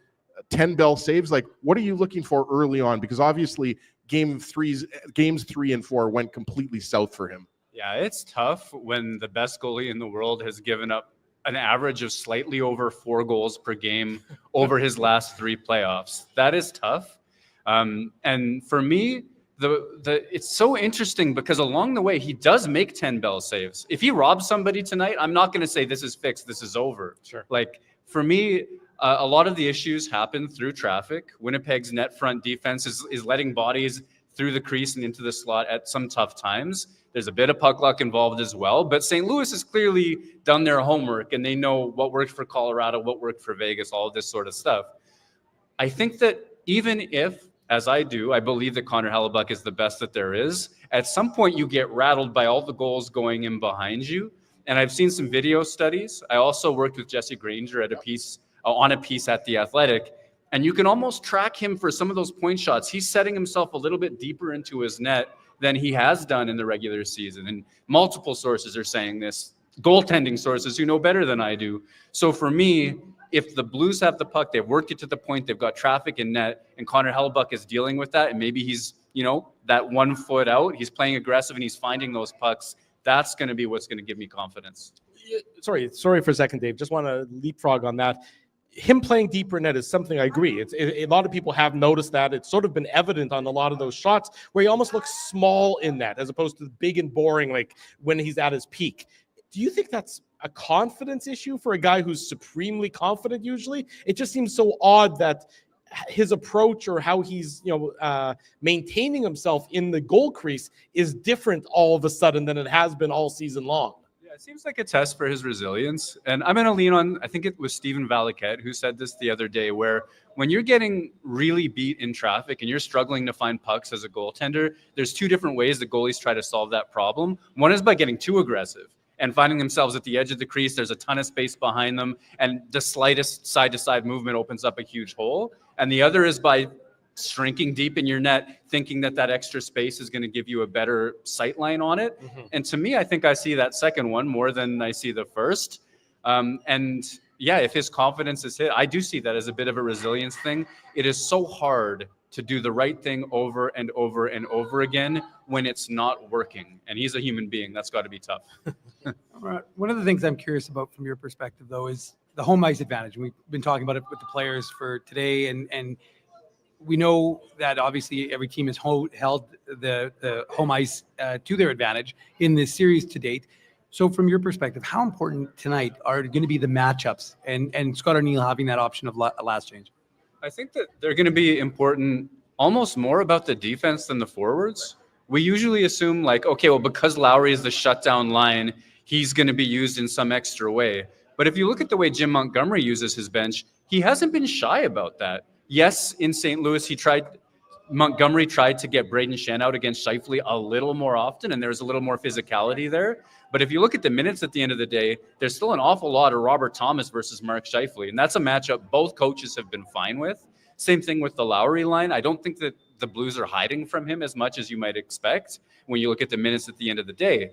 10-bell saves, like, what are you looking for early on? Because obviously games 3 and 4 went completely south for him. Yeah, it's tough when the best goalie in the world has given up an average of slightly over 4 goals per game over his last 3 playoffs. That is tough. And for me, it's so interesting because along the way, he does make 10-bell saves. If he robs somebody tonight, I'm not going to say this is fixed, this is over. Sure. Like, for me, a lot of the issues happen through traffic. Winnipeg's net front defense is letting bodies through the crease and into the slot at some tough times. There's a bit of puck luck involved as well, but St. Louis has clearly done their homework and they know what worked for Colorado, what worked for Vegas, all of this sort of stuff. I think that even if, as I do, I believe that Connor Hellebuyck is the best that there is, at some point you get rattled by all the goals going in behind you. And I've seen some video studies. I also worked with Jesse Granger at on a piece at The Athletic. And you can almost track him for some of those point shots. He's setting himself a little bit deeper into his net than he has done in the regular season. And multiple sources are saying this, goaltending sources who know better than I do. So for me, if the Blues have the puck, they've worked it to the point, they've got traffic in net, and Connor Hellebuyck is dealing with that, and maybe he's, that 1 foot out, he's playing aggressive and he's finding those pucks, that's going to be what's going to give me confidence. Sorry for a second, Dave. Just want to leapfrog on that. Him playing deeper net is something I agree. A lot of people have noticed that. It's sort of been evident on a lot of those shots where he almost looks small in net as opposed to big and boring like when he's at his peak. Do you think that's a confidence issue for a guy who's supremely confident usually? It just seems so odd that his approach or how he's maintaining himself in the goal crease is different all of a sudden than it has been all season long. It seems like a test for his resilience. And I'm going to lean on, I think it was Stephen Valiquette who said this the other day, where when you're getting really beat in traffic and you're struggling to find pucks as a goaltender, there's two different ways the goalies try to solve that problem. One is by getting too aggressive and finding themselves at the edge of the crease. There's a ton of space behind them, and the slightest side-to-side movement opens up a huge hole. And the other is by shrinking deep in your net, thinking that extra space is going to give you a better sight line on it. Mm-hmm. And to me, I think I see that second one more than I see the first. If his confidence is hit, I do see that as a bit of a resilience thing. It is so hard to do the right thing over and over and over again when it's not working. And he's a human being. That's got to be tough. One of the things I'm curious about from your perspective, though, is the home ice advantage. We've been talking about it with the players for today, and we know that obviously every team has held the home ice to their advantage in this series to date. So from your perspective, how important tonight are going to be the matchups and Scott O'Neill having that option of last change? I think that they're going to be important almost more about the defense than the forwards. We usually assume because Lowry is the shutdown line, he's going to be used in some extra way. But if you look at the way Jim Montgomery uses his bench, he hasn't been shy about that. Yes, in St. Louis, Montgomery tried to get Braden Shen out against Scheifele a little more often, and there was a little more physicality there. But if you look at the minutes at the end of the day, there's still an awful lot of Robert Thomas versus Mark Scheifele, and that's a matchup both coaches have been fine with. Same thing with the Lowry line. I don't think that the Blues are hiding from him as much as you might expect when you look at the minutes at the end of the day.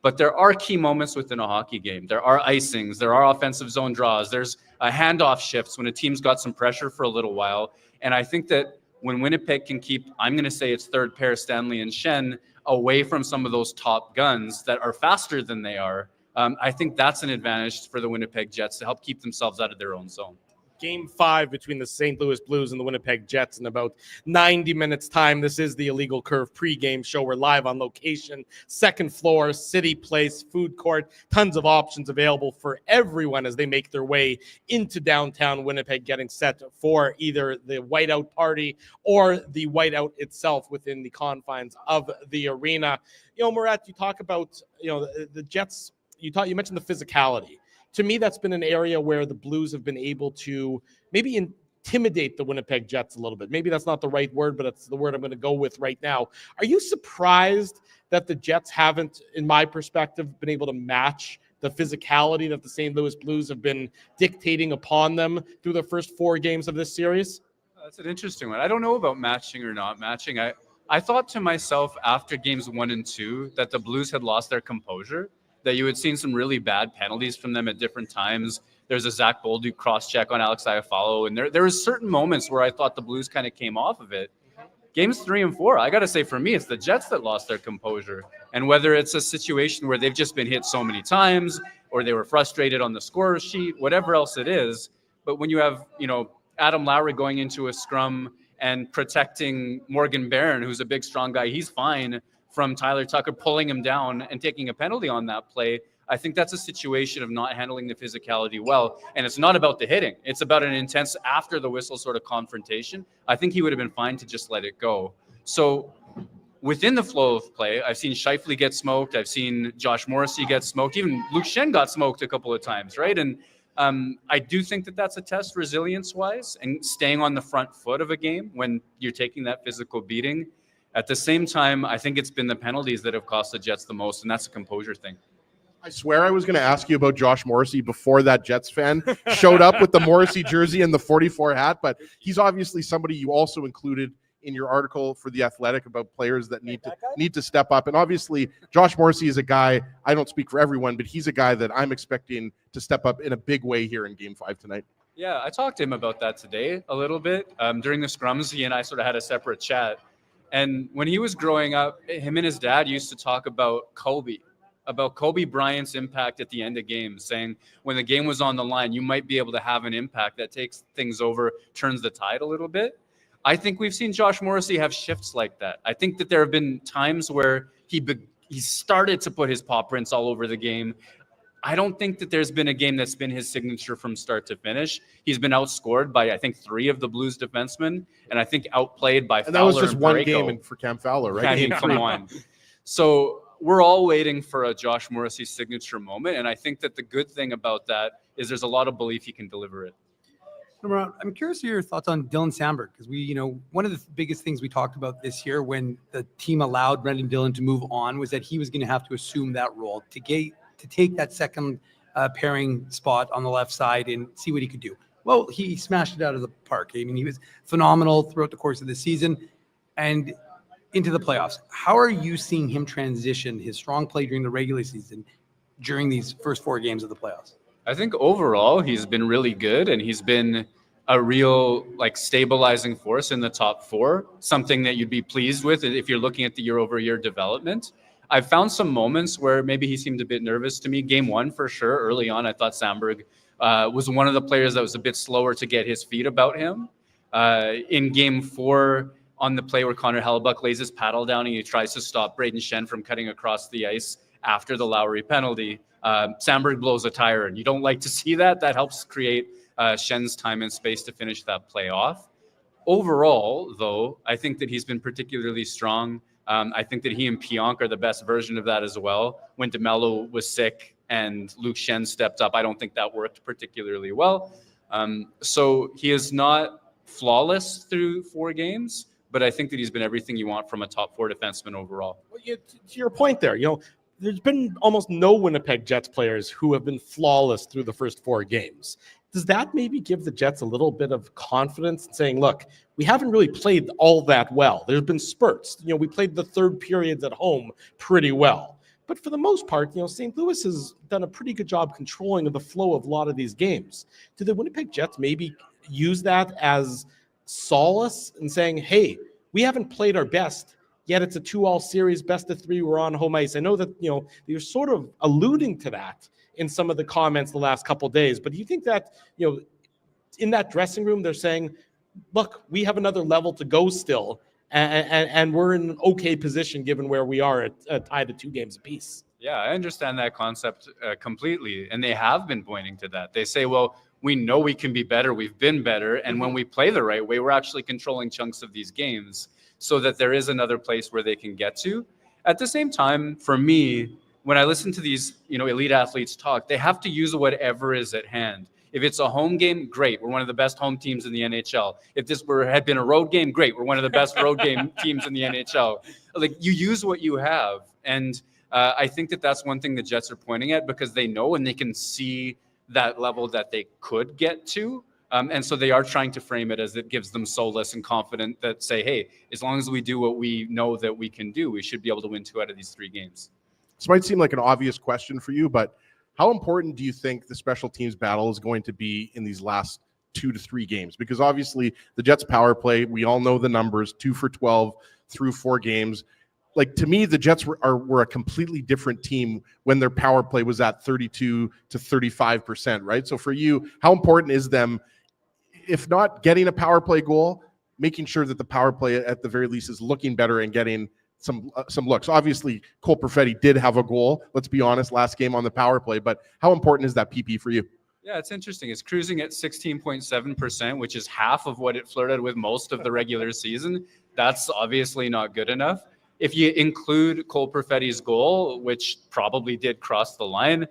But there are key moments within a hockey game. There are icings. There are offensive zone draws. There's handoff shifts when a team's got some pressure for a little while. And I think that when Winnipeg can keep, I'm going to say it's third pair, Stanley and Shen, away from some of those top guns that are faster than they are, I think that's an advantage for the Winnipeg Jets to help keep themselves out of their own zone. Game 5 between the St. Louis Blues and the Winnipeg Jets in about 90 minutes time. This is the Illegal Curve pregame show. We're live on location, second floor, Cityplace Food Court. Tons of options available for everyone as they make their way into downtown Winnipeg, getting set for either the whiteout party or the whiteout itself within the confines of the arena. Morad, you talk about, the Jets, you mentioned the physicality. To me, that's been an area where the Blues have been able to maybe intimidate the Winnipeg Jets a little bit. Maybe that's not the right word, but it's the word I'm going to go with right now. Are you surprised that the Jets haven't, in my perspective, been able to match the physicality that the St. Louis Blues have been dictating upon them through the first 4 games of this series? That's an interesting one. I don't know about matching or not matching. I thought to myself after games 1 and 2 that the Blues had lost their composure, that you had seen some really bad penalties from them at different times. There's a Zach Bolduc cross-check on Alex Iafallo, and there was certain moments where I thought the Blues kind of came off of it. Games 3 and 4, I got to say for me, it's the Jets that lost their composure. And whether it's a situation where they've just been hit so many times or they were frustrated on the scorer's sheet, whatever else it is. But when you have, Adam Lowry going into a scrum and protecting Morgan Barron, who's a big, strong guy, he's fine, from Tyler Tucker pulling him down and taking a penalty on that play. I think that's a situation of not handling the physicality well. And it's not about the hitting. It's about an intense after the whistle sort of confrontation. I think he would have been fine to just let it go. So within the flow of play, I've seen Scheifele get smoked. I've seen Josh Morrissey get smoked. Even Luke Shen got smoked a couple of times, right? And I do think that that's a test resilience-wise and staying on the front foot of a game when you're taking that physical beating. At the same time, I think it's been the penalties that have cost the Jets the most, and that's a composure thing. I swear I was going to ask you about Josh Morrissey before that Jets fan showed up with the Morrissey jersey and the 44 hat, but he's obviously somebody you also included in your article for The Athletic about players that need to step up. And obviously, Josh Morrissey is a guy, I don't speak for everyone, but he's a guy that I'm expecting to step up in a big way here in Game 5 tonight. Yeah, I talked to him about that today a little bit. During the scrums, he and I sort of had a separate chat. And when he was growing up, him and his dad used to talk about Kobe Bryant's impact at the end of games, saying when the game was on the line, you might be able to have an impact that takes things over, turns the tide a little bit. I think we've seen Josh Morrissey have shifts like that. I think that there have been times where he started to put his paw prints all over the game. I don't think that there's been a game that's been his signature from start to finish. He's been outscored by, I think, 3 of the Blues defensemen, and I think outplayed by Fowler. And that was just and one Parayko. game for Cam Fowler, right? I mean, come on. So we're all waiting for a Josh Morrissey signature moment, and I think that the good thing about that is there's a lot of belief he can deliver it. I'm curious to your thoughts on Dylan Samberg, because one of the biggest things we talked about this year when the team allowed Brendan Dillon to move on was that he was going to have to assume that role to take that second pairing spot on the left side and see what he could do. Well, he smashed it out of the park. I mean, he was phenomenal throughout the course of the season and into the playoffs. How are you seeing him transition his strong play during the regular season during these first 4 games of the playoffs? I think overall he's been really good, and he's been a real stabilizing force in the top 4, something that you'd be pleased with if you're looking at the year-over-year development. I've found some moments where maybe he seemed a bit nervous to me. Game 1, for sure, early on, I thought Samberg was one of the players that was a bit slower to get his feet about him. In Game 4, on the play where Connor Hellebuyck lays his paddle down and he tries to stop Braden Shen from cutting across the ice after the Lowry penalty, Samberg blows a tire, and you don't like to see that. That helps create Shen's time and space to finish that play off. Overall, though, I think that he's been particularly strong. I think that he and Pionk are the best version of that as well. When DeMello was sick and Luke Shen stepped up, I don't think that worked particularly well. So he is not flawless through 4 games, but I think that he's been everything you want from a top 4 defenseman overall. Well, to your point there, there's been almost no Winnipeg Jets players who have been flawless through the first 4 games. Does that maybe give the Jets a little bit of confidence in saying, look, we haven't really played all that well. There's been spurts. We played the third periods at home pretty well. But for the most part, St. Louis has done a pretty good job controlling the flow of a lot of these games. Do the Winnipeg Jets maybe use that as solace in saying, hey, we haven't played our best, yet it's a 2-all series, best of 3, we're on home ice? I know that, you're sort of alluding to that in some of the comments the last couple of days, but do you think that, in that dressing room, they're saying, look, we have another level to go still, and we're in an okay position given where we are at tied at 2 games apiece? Yeah, I understand that concept completely, and they have been pointing to that. They say, well, we know we can be better, we've been better, and when we play the right way, we're actually controlling chunks of these games so that there is another place where they can get to. At the same time, for me, when I listen to these, elite athletes talk, they have to use whatever is at hand. If it's a home game, great. We're one of the best home teams in the NHL. If this had been a road game, great. We're one of the best road game teams in the NHL. You use what you have. And I think that that's one thing the Jets are pointing at, because they know and they can see that level that they could get to. And so they are trying to frame it as it gives them solace and confidence that say, hey, as long as we do what we know that we can do, we should be able to win 2 out of these 3 games. This might seem like an obvious question for you, but how important do you think the special teams battle is going to be in these last 2 to 3 games? Because obviously the Jets power play, we all know the numbers, 2 for 12 through 4 games. To me, the Jets were a completely different team when their power play was at 32 to 35%, right? So for you, how important is them, if not getting a power play goal, making sure that the power play at the very least is looking better and getting some looks? Obviously, Cole Perfetti did have a goal, let's be honest, last game on the power play, but how important is that PP for you? Yeah, it's interesting. It's cruising at 16.7%, which is half of what it flirted with most of the regular season. That's obviously not good enough. If you include Cole Perfetti's goal, which probably did cross the line,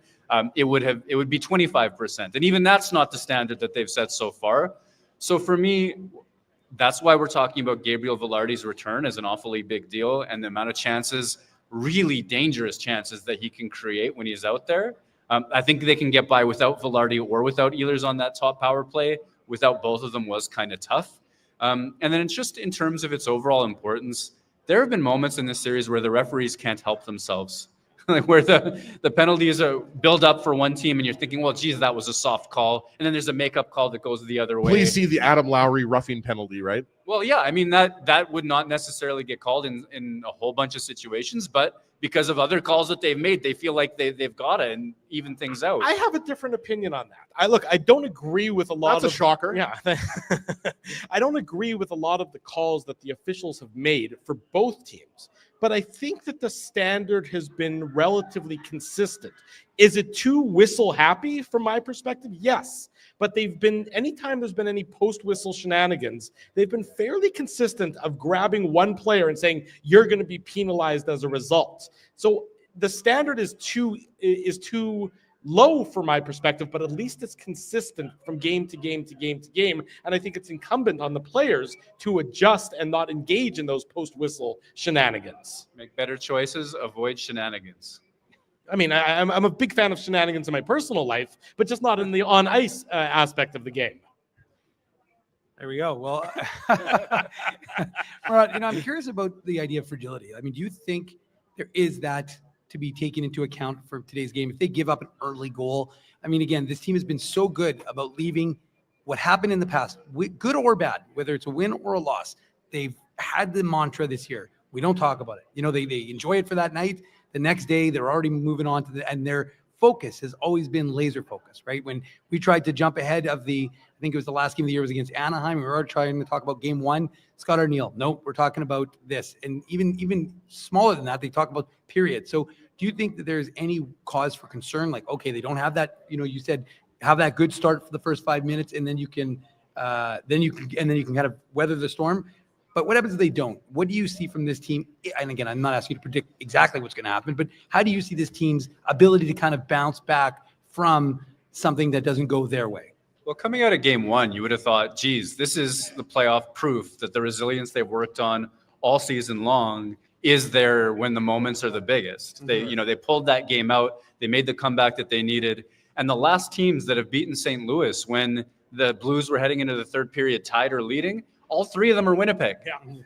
it would be 25%. And even that's not the standard that they've set so far. So for me, that's why we're talking about Gabriel Velarde's return as an awfully big deal, and the amount of chances really dangerous chances that he can create when he's out there. I think they can get by without Velarde or without Ehlers on that top power play. Without both of them was kind of tough. And then it's just in terms of its overall importance, there have been moments in this series where the referees can't help themselves. Like where the penalties are build up for one team and you're thinking, well, geez, that was a soft call. And then there's a makeup call that goes the other way. Please see the Adam Lowry roughing penalty, right? Well, yeah, I mean, that would not necessarily get called in a whole bunch of situations, but because of other calls that they've made, they feel like they've got to and even things out. I have a different opinion on that. I don't agree with a lot of... That's a shocker. Yeah. I don't agree with a lot of the calls that the officials have made for both teams. But I think that the standard has been relatively consistent. Is it too whistle happy from my perspective? Yes. But they've been, anytime there's been any post-whistle shenanigans, they've been fairly consistent of grabbing one player and saying, you're going to be penalized as a result. So the standard is too low from my perspective, but at least it's consistent from game to game to game to game. And I think it's incumbent on the players to adjust and not engage in those post-whistle shenanigans. Make better choices, avoid shenanigans. I mean, I'm a big fan of shenanigans in my personal life, but just not in the on-ice aspect of the game. There we go. Well, Morad, I'm curious about the idea of fragility. I mean, do you think there is that to be taken into account for today's game? If they give up an early goal, I mean, again, this team has been so good about leaving what happened in the past, good or bad, whether it's a win or a loss. They've had the mantra this year. We don't talk about it. They enjoy it for that night. The next day, they're already moving on to and their focus has always been laser focus, right? When we tried to jump ahead of I think it was the last game of the year was against Anaheim. We were trying to talk about game one. Scott Arniel, nope, we're talking about this. And even smaller than that, they talk about period. So do you think that there's any cause for concern? Like, okay, they don't have that, you said have that good start for the first 5 minutes and then you can kind of weather the storm. But what happens if they don't? What do you see from this team? And again, I'm not asking you to predict exactly what's going to happen, but how do you see this team's ability to kind of bounce back from something that doesn't go their way? Well, coming out of game one, you would have thought, geez, this is the playoff proof that the resilience they've worked on all season long is there when the moments are the biggest. Mm-hmm. They pulled that game out. They made the comeback that they needed. And the last teams that have beaten St. Louis when the Blues were heading into the third period tied or leading, all three of them are Winnipeg,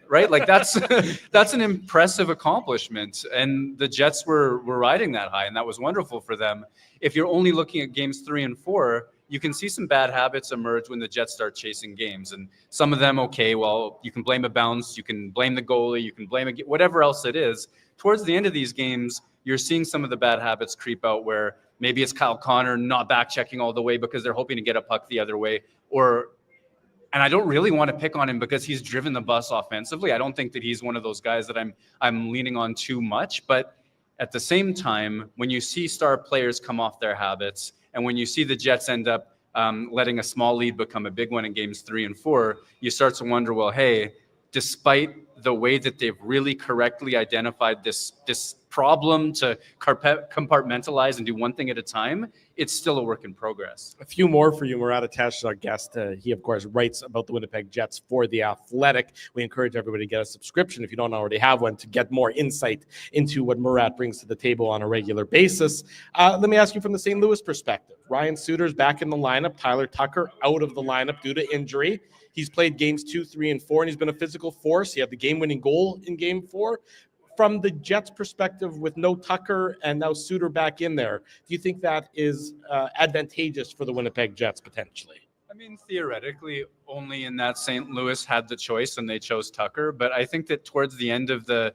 right? Like that's an impressive accomplishment. And the Jets were riding that high, and that was wonderful for them. If you're only looking at games 3 and 4, you can see some bad habits emerge when the Jets start chasing games. And some of them, okay, well, you can blame a bounce, you can blame the goalie, you can blame whatever else it is. Towards the end of these games, you're seeing some of the bad habits creep out where maybe it's Kyle Connor not back checking all the way because they're hoping to get a puck the other way, and I don't really want to pick on him because he's driven the bus offensively. I don't think that he's one of those guys that I'm leaning on too much. But at the same time, when you see star players come off their habits, and when you see the Jets end up letting a small lead become a big one in games 3 and 4, you start to wonder, well, hey, despite the way that they've really correctly identified this problem to compartmentalize and do one thing at a time, it's still a work in progress. A few more for you. Morad Tesh, our guest. He, of course, writes about the Winnipeg Jets for The Athletic. We encourage everybody to get a subscription if you don't already have one to get more insight into what Morad brings to the table on a regular basis. Let me ask you from the St. Louis perspective. Ryan Suter's back in the lineup. Tyler Tucker out of the lineup due to injury. He's played games 2, 3, and 4, and he's been a physical force. He had the game-winning goal in game 4. From the Jets' perspective, with no Tucker and now Suter back in there, do you think that is advantageous for the Winnipeg Jets potentially? I mean, theoretically, only in that St. Louis had the choice and they chose Tucker. But I think that towards the end of the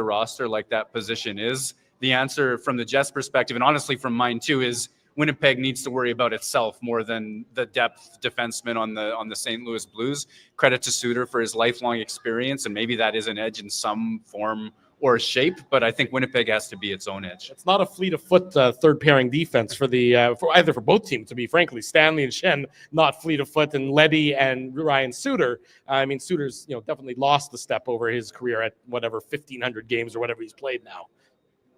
roster, like that position is the answer from the Jets' perspective, and honestly from mine too, is Winnipeg needs to worry about itself more than the depth defenseman on the St. Louis Blues. Credit to Suter for his lifelong experience, and maybe that is an edge in some form or shape, but I think Winnipeg has to be its own edge. It's not a fleet of foot third pairing defense for both teams, to be frankly. Stanley and Shen, not fleet of foot, and Leddy and Ryan Suter. I mean, Suter's definitely lost a step over his career at whatever 1,500 games or whatever he's played now.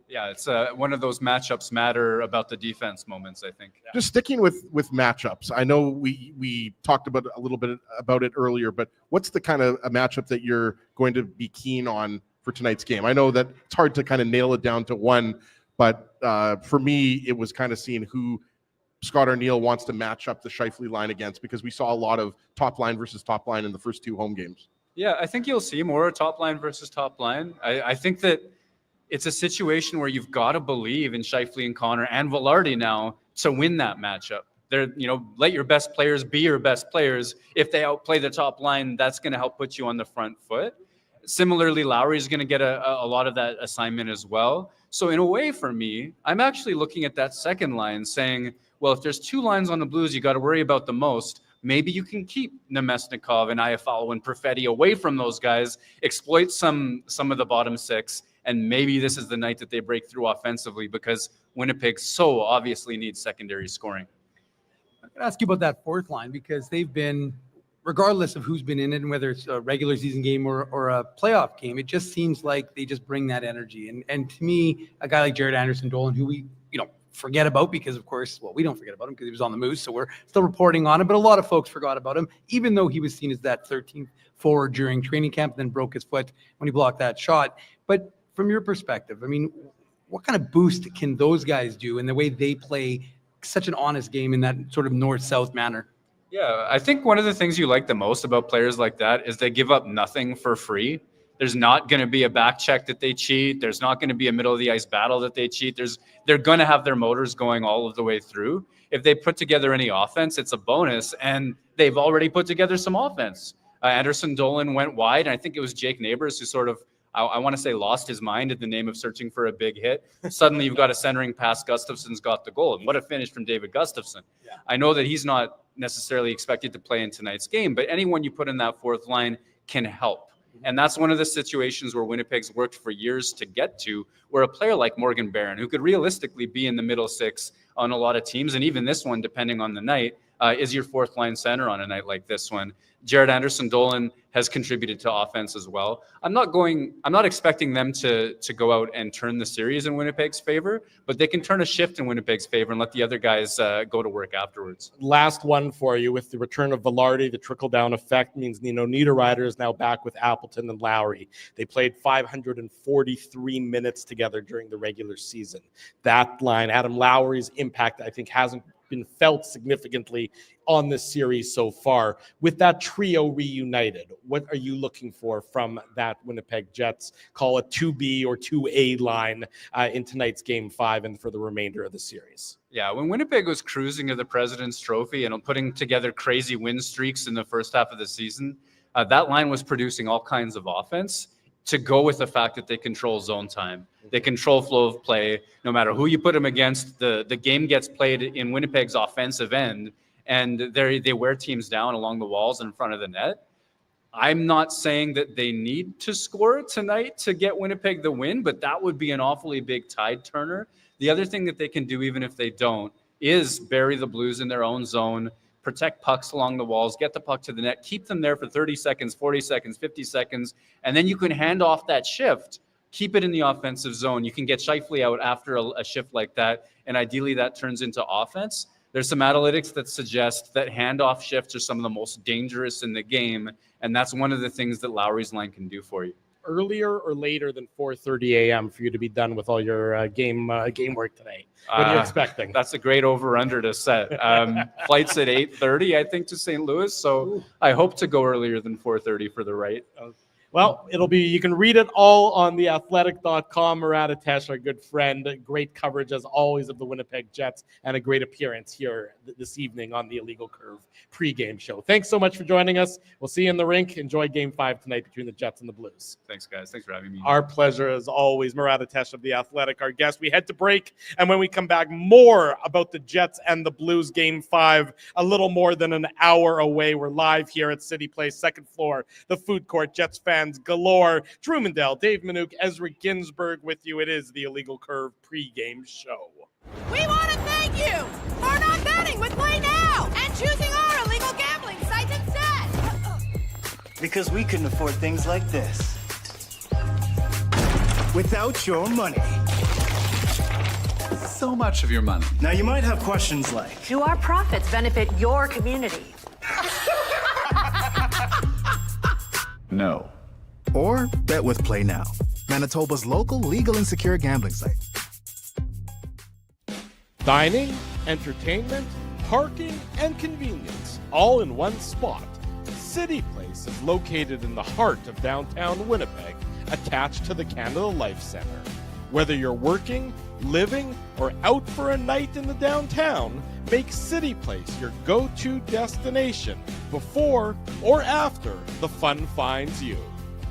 Yeah, it's one of those matchups matter about the defense moments, I think. Just sticking with matchups, I know we talked about a little bit about it earlier, but what's the kind of a matchup that you're going to be keen on for tonight's game? I know that it's hard to kind of nail it down to one, but for me, it was kind of seeing who Scott Arniel wants to match up the Scheifele line against, because we saw a lot of top line versus top line in the first 2 home games. Yeah, I think you'll see more top line versus top line. I think that it's a situation where you've got to believe in Scheifele and Connor and Velarde now to win that matchup. Let your best players be your best players. If they outplay the top line, that's going to help put you on the front foot. Similarly, Lowry is going to get a lot of that assignment as well. So in a way, for me, I'm actually looking at that second line saying, well, if there's 2 lines on the Blues you got to worry about the most, maybe you can keep Nemesnikov and Iafallo and Perfetti away from those guys, exploit some of the bottom 6, and maybe this is the night that they break through offensively, because Winnipeg so obviously needs secondary scoring. I'm going to ask you about that fourth line, because they've been, regardless of who's been in it and whether it's a regular season game or a playoff game, it just seems like they just bring that energy. And to me, a guy like Jared Anderson-Dolan, who we forget about because, of course, we don't forget about him because he was on the Moose, so we're still reporting on him, but a lot of folks forgot about him, even though he was seen as that 13th forward during training camp, then broke his foot when he blocked that shot. But from your perspective, I mean, what kind of boost can those guys do in the way they play such an honest game in that sort of north-south manner? Yeah, I think one of the things you like the most about players like that is they give up nothing for free. There's not going to be a back check that they cheat. There's not going to be a middle of the ice battle that they cheat. They're going to have their motors going all of the way through. If they put together any offense, it's a bonus, and they've already put together some offense. Anderson-Dolan went wide, and I think it was Jake Neighbors who sort of, I want to say, lost his mind in the name of searching for a big hit. Suddenly you've got a centering pass. Gustafson's got the goal. And what a finish from David Gustafson. Yeah. I know that he's not necessarily expected to play in tonight's game, but anyone you put in that fourth line can help. And that's one of the situations where Winnipeg's worked for years to get to, where a player like Morgan Barron, who could realistically be in the middle 6 on a lot of teams, and even this one, depending on the night, is your fourth line center on a night like this one. Jared Anderson-Dolan has contributed to offense as well. I'm not expecting them to go out and turn the series in Winnipeg's favor, but they can turn a shift in Winnipeg's favor and let the other guys go to work afterwards. Last one for you. With the return of Velarde, the trickle-down effect means Niederreiter is now back with Appleton and Lowry. They played 543 minutes together during the regular season. That line, Adam Lowry's impact, I think, hasn't been felt significantly on this series so far. With that trio reunited, what are you looking for from that Winnipeg Jets, call it 2B or 2A line in tonight's Game 5 and for the remainder of the series? Yeah, when Winnipeg was cruising to the President's Trophy and putting together crazy win streaks in the first half of the season, that line was producing all kinds of offense to go with the fact that they control zone time. They control flow of play. No matter who you put them against, the game gets played in Winnipeg's offensive end, and they wear teams down along the walls in front of the net. I'm not saying that they need to score tonight to get Winnipeg the win, but that would be an awfully big tide turner. The other thing that they can do, even if they don't, is bury the Blues in their own zone, protect pucks along the walls, get the puck to the net, keep them there for 30 seconds, 40 seconds, 50 seconds, and then you can hand off that shift, keep it in the offensive zone. You can get Scheifele out after a shift like that, and ideally that turns into offense. There's some analytics that suggest that handoff shifts are some of the most dangerous in the game, and that's one of the things that Lowry's line can do for you. Earlier or later than 4:30 a.m. for you to be done with all your game work today? What are you expecting? That's a great over-under to set. Flights at 8:30, I think, to St. Louis, so I hope to go earlier than 4:30 for the right. Well, you can read it all on theathletic.com. Morad Tesh, our good friend, great coverage as always of the Winnipeg Jets, and a great appearance here this evening on the Illegal Curve pregame show. Thanks so much for joining us. We'll see you in the rink. Enjoy Game 5 tonight between the Jets and the Blues. Thanks, guys. Thanks for having me. Our pleasure as always. Morad Tesh of The Athletic, our guest. We head to break, and when we come back, more about the Jets and the Blues Game 5, a little more than an hour away. We're live here at Cityplace, second floor, the food court. Jets fans galore. Drew Mandel, Dave Manouk, Ezra Ginsburg with you. It is the Illegal Curve pregame show. We want to thank you for not betting with Play Now and choosing our illegal gambling site instead. Because we couldn't afford things like this without your money. So much of your money. Now you might have questions like, do our profits benefit your community? No. Or bet with Play Now. Manitoba's local legal and secure gambling site. Dining, entertainment, parking, and convenience, all in one spot. Cityplace is located in the heart of downtown Winnipeg, attached to the Canada Life Centre. Whether you're working, living, or out for a night in the downtown, make Cityplace your go-to destination before or after the fun finds you.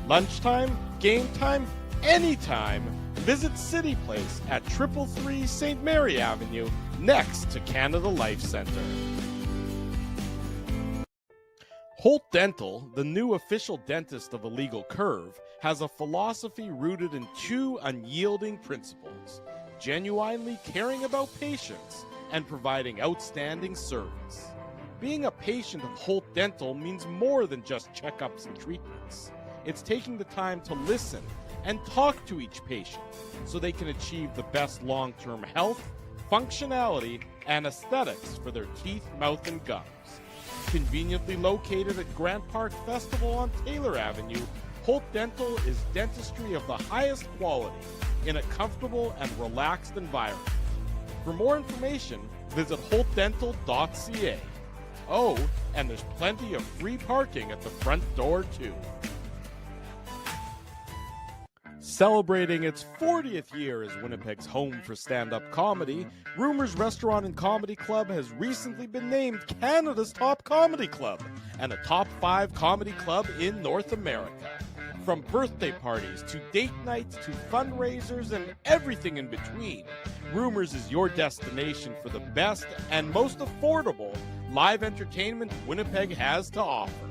Lunchtime, game time, anytime, visit Cityplace at 333 St. Mary Avenue, next to Canada Life Centre. Holt Dental, the new official dentist of Illegal Curve, has a philosophy rooted in two unyielding principles: genuinely caring about patients and providing outstanding service. Being a patient of Holt Dental means more than just checkups and treatments. It's taking the time to listen and talk to each patient so they can achieve the best long-term health, functionality, and aesthetics for their teeth, mouth, and gums. Conveniently located at Grant Park Festival on Taylor Avenue, Holt Dental is dentistry of the highest quality in a comfortable and relaxed environment. For more information, visit holtdental.ca. Oh, and there's plenty of free parking at the front door, too. Celebrating its 40th year as Winnipeg's home for stand-up comedy, Rumors Restaurant and Comedy Club has recently been named Canada's top comedy club and a top 5 comedy club in North America. From birthday parties to date nights to fundraisers and everything in between, Rumors is your destination for the best and most affordable live entertainment Winnipeg has to offer.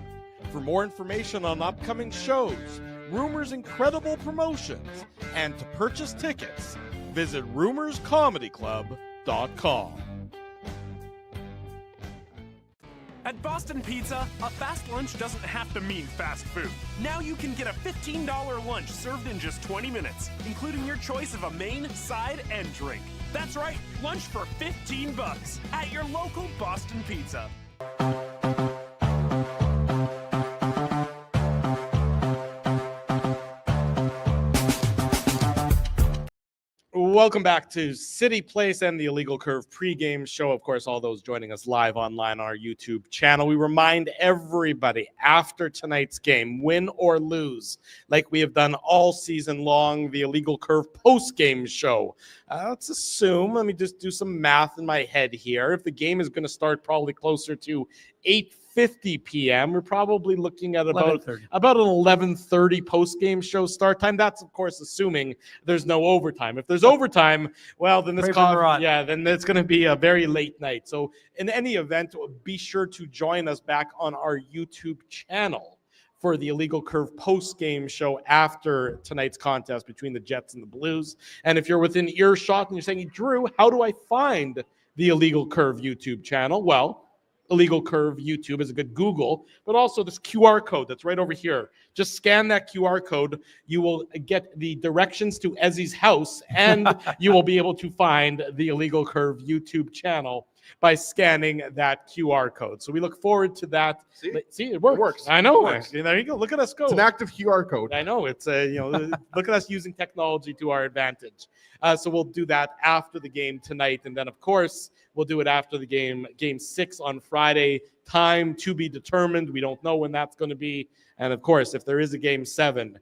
For more information on upcoming shows, Rumors' incredible promotions, and to purchase tickets, visit rumorscomedyclub.com. At Boston Pizza, a fast lunch doesn't have to mean fast food. Now you can get a $15 lunch served in just 20 minutes, including your choice of a main, side, and drink. That's right, lunch for $15 at your local Boston Pizza. Welcome back to Cityplace and the Illegal Curve pregame show. Of course, all those joining us live online on our YouTube channel. We remind everybody after tonight's game, win or lose, like we have done all season long, the Illegal Curve post-game show. Let's assume, let me just do some math in my head here. If the game is going to start probably closer to 8:50 p.m., we're probably looking at about an 11:30 post-game show start time. That's, of course, assuming there's no overtime. If there's overtime, well, then then it's going to be a very late night. So in any event, be sure to join us back on our YouTube channel for the Illegal Curve post-game show after tonight's contest between the Jets and the Blues. And if you're within earshot and you're saying, Drew, how do I find the Illegal Curve YouTube channel? Well, Illegal Curve YouTube is a good Google, but also this QR code that's right over here. Just scan that QR code. You will get the directions to Ezzy's house, and you will be able to find the Illegal Curve YouTube channel by scanning that QR code. So we look forward to that. See, it works. I know. It works. There you go. Look at us go. It's an active QR code. I know. It's look at us using technology to our advantage. So we'll do that after the game tonight, and then of course we'll do it after the game 6 on Friday. Time to be determined. We don't know when that's going to be. And of course, if there is a game 7,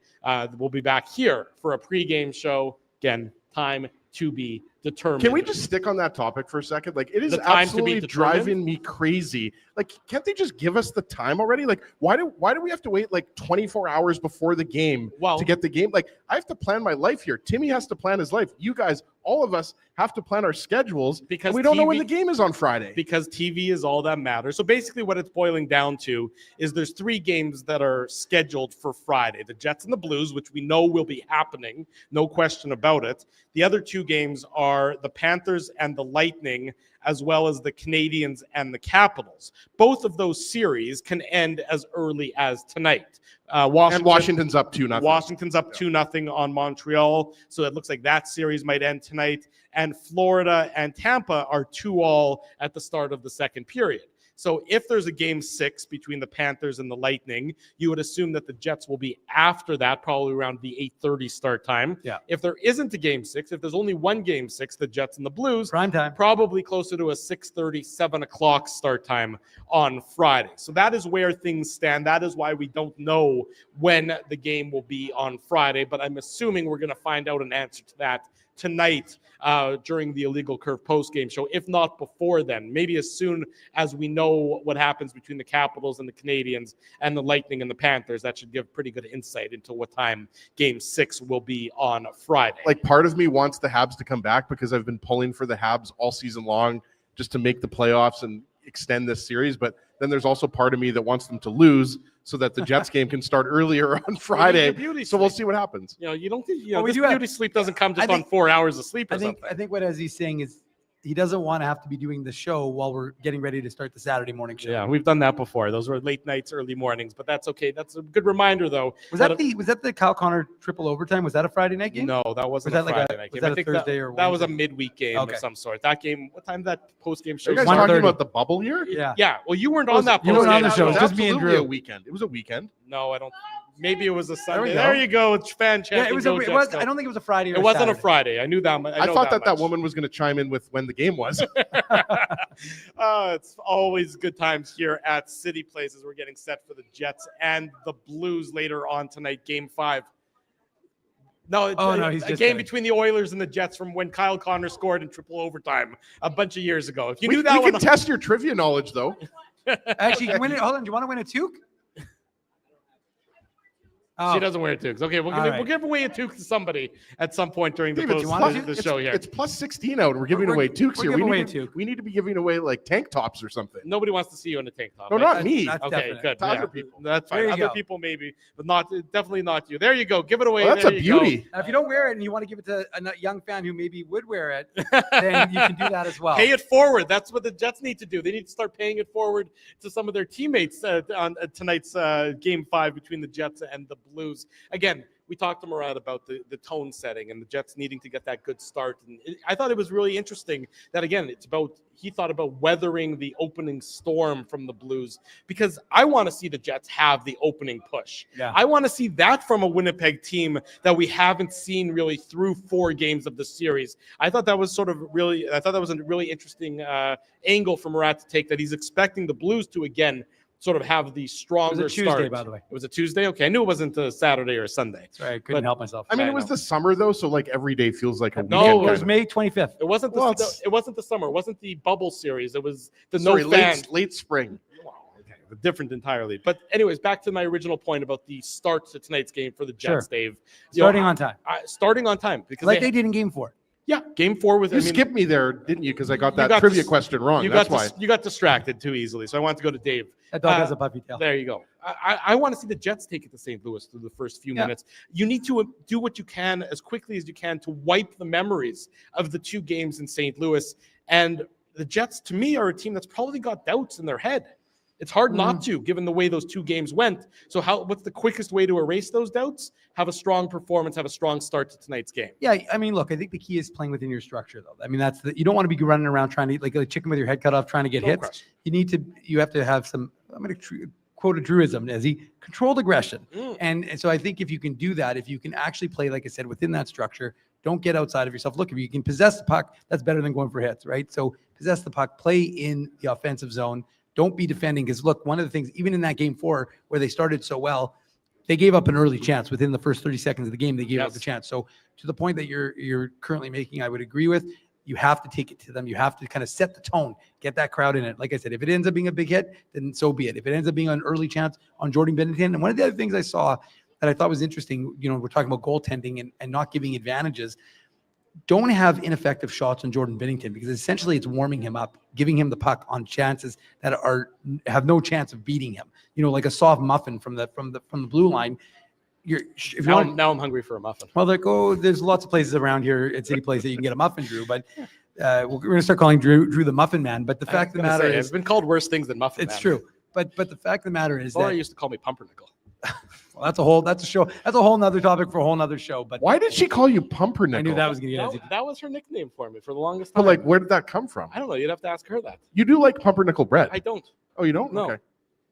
we'll be back here for a pregame show. Again, time to be determined. Can we just stick on that topic for a second? Like, it is absolutely driving me crazy. Like, can't they just give us the time already? Like, why do we have to wait like 24 hours before the game to get the game? Like, I have to plan my life here. Timmy has to plan his life. You guys, all of us have to plan our schedules because we don't know when the game is on Friday. Because TV is all that matters. So basically what it's boiling down to is there's 3 games that are scheduled for Friday. The Jets and the Blues, which we know will be happening, no question about it. The other 2 games are the Panthers and the Lightning, as well as the Canadians and the Capitals. Both of those series can end as early as tonight. Washington's up 2-0. Washington's up 2-0 on Montreal. So it looks like that series might end tonight. and Florida and Tampa are 2-2 at the start of the second period. So if there's a game 6 between the Panthers and the Lightning, you would assume that the Jets will be after that, probably around the 8:30 start time. Yeah. If there isn't a game 6, if there's only one game 6, the Jets and the Blues, Prime time. probably closer to a 6:30, 7 o'clock start time on Friday. So that is where things stand. That is why we don't know when the game will be on Friday, but I'm assuming we're going to find out an answer to that tonight during the Illegal Curve post-game show, if not before then. Maybe as soon as we know what happens between the Capitals and the Canadiens and the Lightning and the Panthers. That should give pretty good insight into what time Game 6 will be on Friday. Like, part of me wants the Habs to come back because I've been pulling for the Habs all season long just to make the playoffs and extend this series, but then there's also part of me that wants them to lose so that the Jets game can start earlier on Friday. So we'll see what happens. You don't think this beauty sleep doesn't come just on 4 hours of sleep or something. I think what Ezzy's saying is he doesn't want to have to be doing the show while we're getting ready to start the Saturday morning show. Yeah, we've done that before. Those were late nights, early mornings, but that's okay. That's a good reminder, though. Was that the Kyle Connor triple overtime? Was that a Friday night game? No, that wasn't a Friday night game. Was that a Thursday or Wednesday? That was a midweek game of some sort. That game, what time that post-game show? Are you guys talking about the bubble here? Yeah. Yeah. Well, you weren't on that You post-game weren't on the show. It was Just me and absolutely Drew. a weekend. It was a weekend. No, I don't. Maybe it was a Sunday. we go. There you go. It's fan chat. Yeah, it was. I don't think it was a Friday. Or It wasn't Saturday. a Friday. I knew that. I thought that woman was going to chime in with when the game was. It's always good times here at Cityplace as we're getting set for the Jets and the Blues later on tonight, Game 5. No, he's a just game kidding. between the Oilers and the Jets from when Kyle Connor scored in triple overtime a bunch of years ago. If you knew we that can one, test your trivia knowledge, though. Actually, you win it. Hold on. Do you want to win a toque? She doesn't wear toques. Okay, we'll give away a toque to somebody at some point during the show here. It's plus 16 out. We're giving away toques here. We need to be giving away like tank tops or something. Nobody wants to see you in a tank top. No, right? not me. That's Okay, definite. good. To other people. That's fine. There you Other go. people maybe, but definitely not you. There you go. Give it away. Well, that's There a you go. beauty. Now, if you don't wear it and you want to give it to a young fan who maybe would wear it, then you can do that as well. Pay it forward. That's what the Jets need to do. They need to start paying it forward to some of their teammates on tonight's Game 5 between the Jets and the Blues. Again, we talked to Morad about the tone setting and the Jets needing to get that good start. And I thought it was really interesting that, again, he thought about weathering the opening storm from the Blues, because I want to see the Jets have the opening push. Yeah. I want to see that from a Winnipeg team that we haven't seen really through 4 games of the series. I thought that was a really interesting angle for Morad to take, that he's expecting the Blues to, again, sort of have the stronger It was a Tuesday, start. by the way. It was a Tuesday? Okay, I knew it wasn't a Saturday or a Sunday. Sorry, I couldn't help myself. I mean, it was the summer though, so like every day feels like a No, weekend. It was May 25th. It wasn't Well, it wasn't the summer. It wasn't the bubble series. It was the no fan. late spring. Different entirely. But anyways, back to my original point about the start to tonight's game for the Jets, Sure. Dave. Starting on time. Starting on time. Because Like they did in Game 4. Yeah, Game 4 was. You skipped me there, didn't you? Because I got that got trivia dis- question wrong. You That's got why. you got distracted too easily, so I wanted to go to Dave. That dog has a puppy tail. There you go. I want to see the Jets take it to St. Louis through the first few minutes. You need to do what you can as quickly as you can to wipe the memories of the 2 games in St. Louis. And the Jets, to me, are a team that's probably got doubts in their head. It's hard not to, given the way those 2 games went. So what's the quickest way to erase those doubts? Have a strong performance, have a strong start to tonight's game. Yeah, I mean, look, I think the key is playing within your structure, though. I mean, you don't want to be running around trying to eat like a chicken with your head cut off, trying to get hits. Question. You have to have some. I'm going to quote a Druism, as controlled aggression. And so I think if you can do that, if you can actually play, like I said, within that structure, don't get outside of yourself. Look, if you can possess the puck, that's better than going for hits, right? So possess the puck, play in the offensive zone. Don't be defending, because look, one of the things, even in that Game 4 where they started so well, they gave up an early chance within the first 30 seconds of the game. They gave up the chance. So to the point that you're currently making, I would agree with. You have to take it to them. You have to kind of set the tone, get that crowd in it. Like I said, if it ends up being a big hit, then so be it. If it ends up being an early chance on Jordan Binnington, and one of the other things I saw that I thought was interesting, we're talking about goaltending and not giving advantages. Don't have ineffective shots on Jordan Binnington, because essentially it's warming him up, giving him the puck on chances that have no chance of beating him. Like a soft muffin from the blue line. Now I'm hungry for a muffin. Well, there's lots of places around here at Cityplace that you can get a muffin, Drew. But we're going to start calling Drew the Muffin Man. But the fact of the matter is, it's been called worse things than Muffin Man. It's true. But the fact of the matter is Laura that used to call me Pumpernickel. Well, that's a whole nother topic for a whole nother show. But why did she call you Pumpernickel? I knew that was going to get that was her nickname for me for the longest time. But like, where did that come from? I don't know. You'd have to ask her that. You do like pumpernickel bread? I don't. Oh, you don't? No. Okay.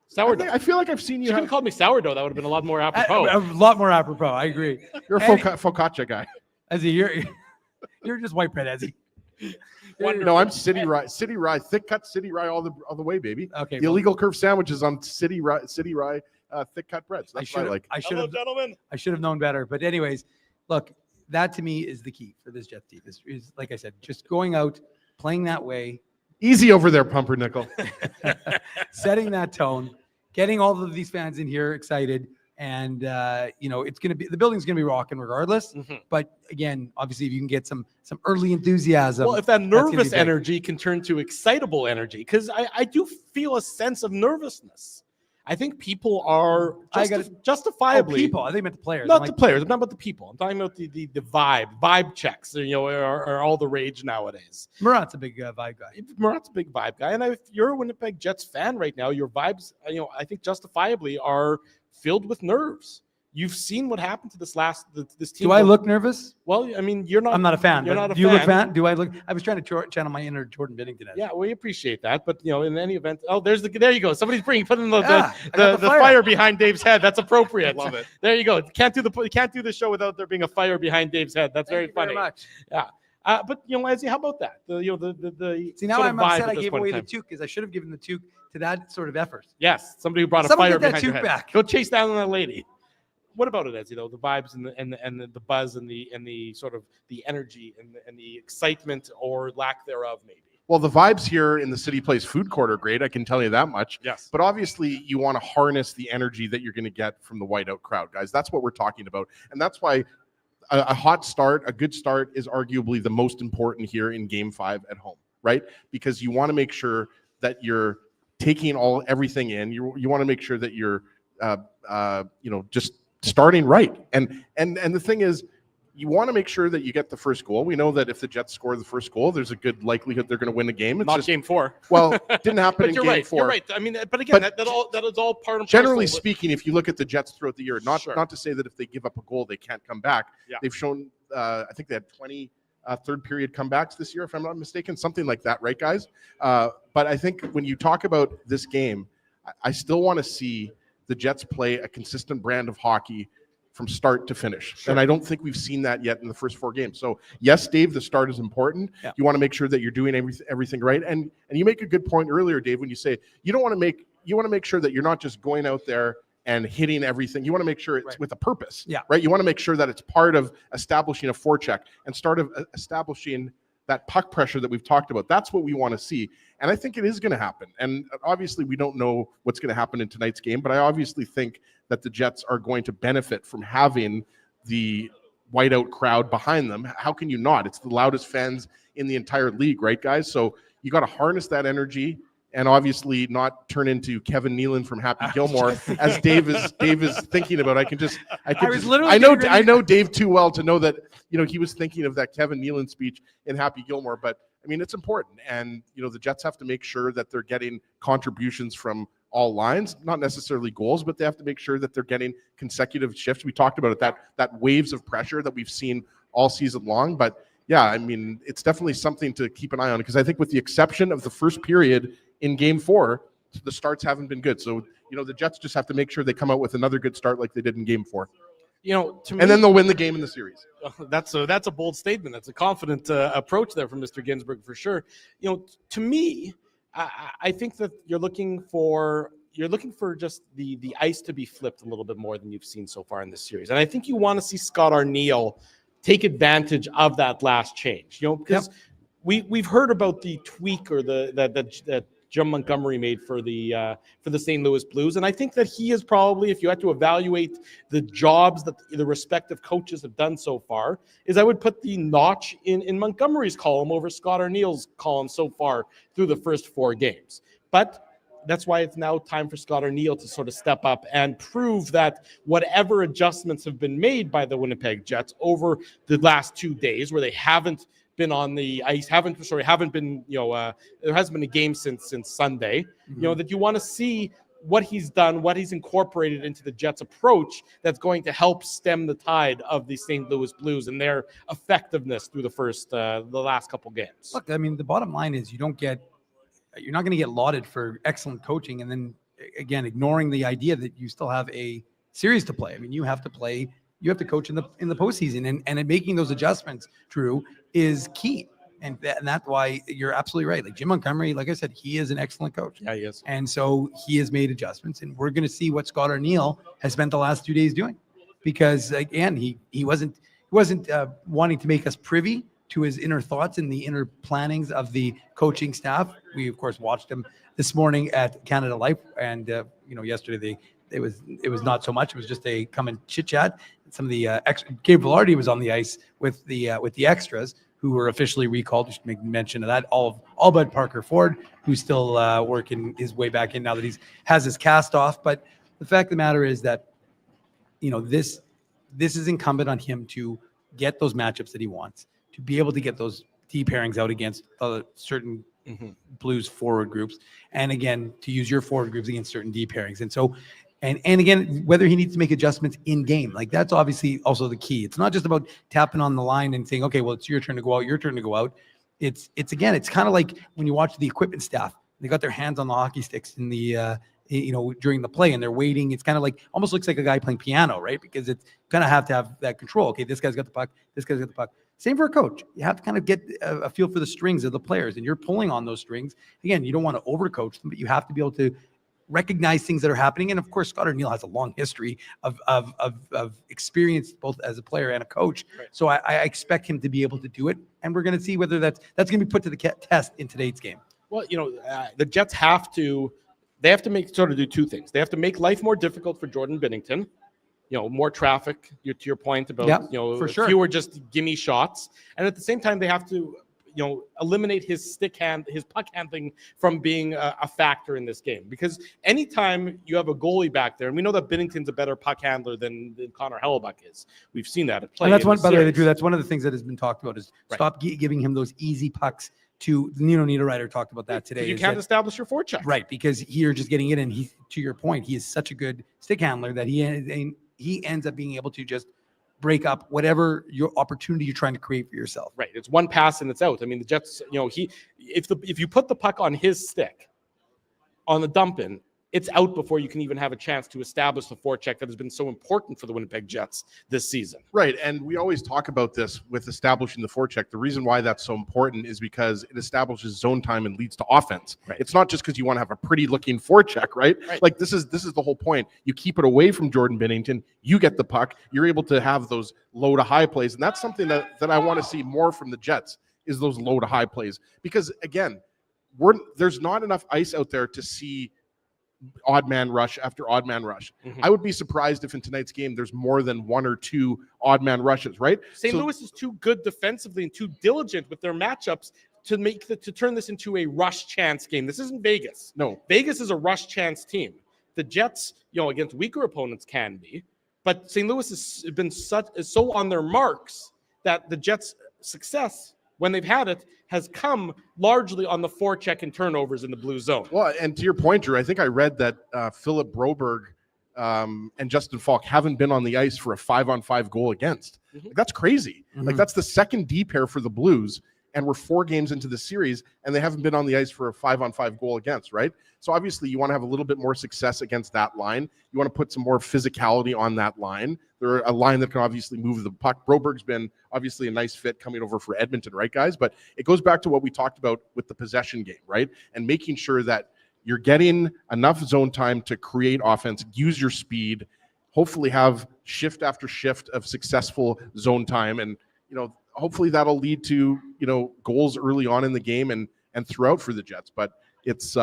Sourdough. I feel like I've seen you. She could have called me sourdough. That would have been a lot more apropos. A lot more apropos. I agree. You're a focaccia guy. Ezzy, you're just white bread, Ezzy. No, I'm city rye, thick cut city rye all the way, baby. Okay. The illegal curve sandwiches on city rye, thick cut breads. That's what I like. Hello, gentlemen. I should have known better. But anyways, look, that to me is the key for this Jets team. Is like I said, just going out, playing that way. Easy over there, Pumpernickel. Setting that tone, getting all of these fans in here excited. And, it's going to be, the building's going to be rocking regardless. Mm-hmm. But again, obviously, if you can get some early enthusiasm. Well, if that nervous energy can turn to excitable energy, because I do feel a sense of nervousness. I think people are justifiably. People. I think meant the players. Not the players. I'm not about the people. I'm talking about the vibe checks. Are all the rage nowadays. Murat's a big vibe guy. Murat's a big vibe guy, and if you're a Winnipeg Jets fan right now, your vibes, I think justifiably are filled with nerves. You've seen what happened to this team. Do I look nervous? Well, I mean, you're not. I'm not a fan. You're not a do you fan. look fan? Do I look? I was trying to channel my inner Jordan Binnington. Yeah, we appreciate that, but in any event, there you go. Somebody's putting the fire behind Dave's head. That's appropriate. Love it. There you go. Can't do the show without there being a fire behind Dave's head. That's very funny. Very much. Yeah. But Ezzy, how about that? See, now I'm upset I gave away the toque because I should have given the toque to that sort of effort. Yes, somebody who brought a fire behind your head. Back. Go chase down that lady. What about it, Ezzy? Though the vibes and the buzz and the sort of the energy and the excitement or lack thereof, maybe. Well, the vibes here in the Cityplace Food Court are great. I can tell you that much. Yes. But obviously, you want to harness the energy that you're going to get from the whiteout crowd, guys. That's what we're talking about, and that's why a hot start, a good start, is arguably the most important here in Game 5 at home, right? Because you want to make sure that you're taking everything in. You want to make sure that you're just starting right. And the thing is, you want to make sure that you get the first goal. We know that if the Jets score the first goal, there's a good likelihood they're going to win the game. It's not Game 4. Well, it didn't happen in Game 4. You're right. I mean, but again, that is all part of. Generally speaking, if you look at the Jets throughout the year, not to say that if they give up a goal, they can't come back. Yeah. They've shown, I think they had 20 third period comebacks this year, if I'm not mistaken, something like that, right, guys? But I think when you talk about this game, I still want to see the Jets play a consistent brand of hockey from start to finish. Sure. And I don't think we've seen that yet in the first 4 games. So yes, Dave, the start is important. Yeah. You want to make sure that you're doing everything right. And you make a good point earlier, Dave, when you say you want to make sure that you're not just going out there and hitting everything. You want to make sure it's with a purpose. Yeah. Right. You want to make sure that it's part of establishing a forecheck and establishing that puck pressure that we've talked about. That's what we want to see. And I think it is going to happen. And obviously we don't know what's going to happen in tonight's game, but I obviously think that the Jets are going to benefit from having the whiteout crowd behind them. How can you not? It's the loudest fans in the entire league, right, guys? So you got to harness that energy and obviously not turn into Kevin Nealon from Happy Gilmore, as Dave is thinking about. I know Dave too well to know that he was thinking of that Kevin Nealon speech in Happy Gilmore. But I mean, it's important, and the Jets have to make sure that they're getting contributions from all lines, not necessarily goals, but they have to make sure that they're getting consecutive shifts. We talked about it, that waves of pressure that we've seen all season long. But yeah, I mean, it's definitely something to keep an eye on, because I think with the exception of the first period in Game 4, the starts haven't been good. So, the Jets just have to make sure they come out with another good start like they did in Game 4. To me, and then they'll win the game in the series. That's a bold statement. That's a confident approach there from Mr. Ginsburg for sure. To me, I think that you're looking for just the ice to be flipped a little bit more than you've seen so far in this series. And I think you want to see Scott Arniel take advantage of that last change. Because we've heard about the tweak or that Jim Montgomery made for the St. Louis Blues. And I think that he is probably, if you had to evaluate the jobs that the respective coaches have done so far, is I would put the notch in Montgomery's column over Scott Arniel's column so far through the first 4 games. But that's why it's now time for Scott Arniel to sort of step up and prove that whatever adjustments have been made by the Winnipeg Jets over the last 2 days, where they haven't been on the ice, haven't been, there hasn't been a game since Sunday, that you want to see what he's done, what he's incorporated into the Jets' approach that's going to help stem the tide of the St. Louis Blues and their effectiveness through the last couple games. Look, I mean, the bottom line is you're not going to get lauded for excellent coaching and then again ignoring the idea that you still have a series to play. I mean, you have to coach in the postseason, and making those adjustments, Drew, is key. And that's why you're absolutely right. Like Jim Montgomery, like I said, he is an excellent coach. Yeah, he is. And so he has made adjustments, and we're going to see what Scott Arniel has spent the last 2 days doing, because again, he wasn't wanting to make us privy to his inner thoughts and the inner plannings of the coaching staff. We of course watched him this morning at Canada Life, and yesterday it was not so much. It was just a come and chit chat. Some of the Gabe Velarde was on the ice with the extras, who were officially recalled. We should make mention of that. All but Parker Ford, who's still working his way back in now that has his cast off. But the fact of the matter is that, this is incumbent on him to get those matchups that he wants, to be able to get those D pairings out against certain Blues forward groups, and again, to use your forward groups against certain D pairings. And so, and again, whether he needs to make adjustments in game, like that's obviously also the key. It's not just about tapping on the line and saying, okay, well, it's your turn to go out, your turn to go out. It's kind of like when you watch the equipment staff, they got their hands on the hockey sticks in the, during the play, and they're waiting. It's kind of like, almost looks like a guy playing piano, right? Because it's kind of have to have that control. Okay, this guy's got the puck, this guy's got the puck. Same for a coach. You have to kind of get a feel for the strings of the players, and you're pulling on those strings. Again, you don't want to overcoach them, but you have to be able to recognize things that are happening. And of course, Scott Arniel has a long history of experience both as a player and a coach. Right. So I expect him to be able to do it. And we're going to see whether that's going to be put to the test in today's game. Well, the Jets have to do two things. They have to make life more difficult for Jordan Binnington. More traffic, to your point about, for sure, fewer just gimme shots. And at the same time, they have to, eliminate his puck handling from being a factor in this game. Because anytime you have a goalie back there, and we know that Binnington's a better puck handler than Connor Hellebuyck is. We've seen that at play. And that's one, by the way, Drew, that's one of the things that has been talked about is stop giving him those easy pucks to Nino Niederreiter talked about that today. You can't establish your forecheck. Right, because you're just getting it in. To your point, he is such a good stick handler that he ends up being able to just break up whatever your opportunity you're trying to create for yourself. Right. It's one pass and it's out. I mean, the Jets, if you put the puck on his stick on the dump in, it's out before you can even have a chance to establish the forecheck that has been so important for the Winnipeg Jets this season. Right, and we always talk about this with establishing the forecheck. The reason why that's so important is because it establishes zone time and leads to offense. Right. It's not just because you want to have a pretty-looking forecheck, right? Like this is the whole point. You keep it away from Jordan Binnington. You get the puck. You're able to have those low to high plays, and that's something that I want to see more from the Jets is those low to high plays. Because again, there's not enough ice out there to see odd man rush after odd man rush. I would be surprised if in tonight's game there's more than one or two odd man rushes, right? St. Louis is too good defensively and too diligent with their matchups to turn this into a rush chance game. This isn't Vegas. No. Vegas is a rush chance team. The Jets, against weaker opponents can be, but St. Louis has been so on their marks that the Jets' success, when they've had it, has come largely on the forecheck and turnovers in the blue zone. Well, and to your point, Drew, I think I read that Philip Broberg and Justin Falk haven't been on the ice for a 5-on-5 goal against. Like, that's crazy. Like, that's the second D pair for the Blues, and we're 4 games into the series, and they haven't been on the ice for a 5-on-5 goal against, right? So obviously you want to have a little bit more success against that line. You want to put some more physicality on that line. They're a line that can obviously move the puck. Broberg's been obviously a nice fit coming over for Edmonton, right, guys? But it goes back to what we talked about with the possession game, right? And making sure that you're getting enough zone time to create offense, use your speed, hopefully have shift after shift of successful zone time. And, hopefully that'll lead to, goals early on in the game and throughout for the Jets. But it's,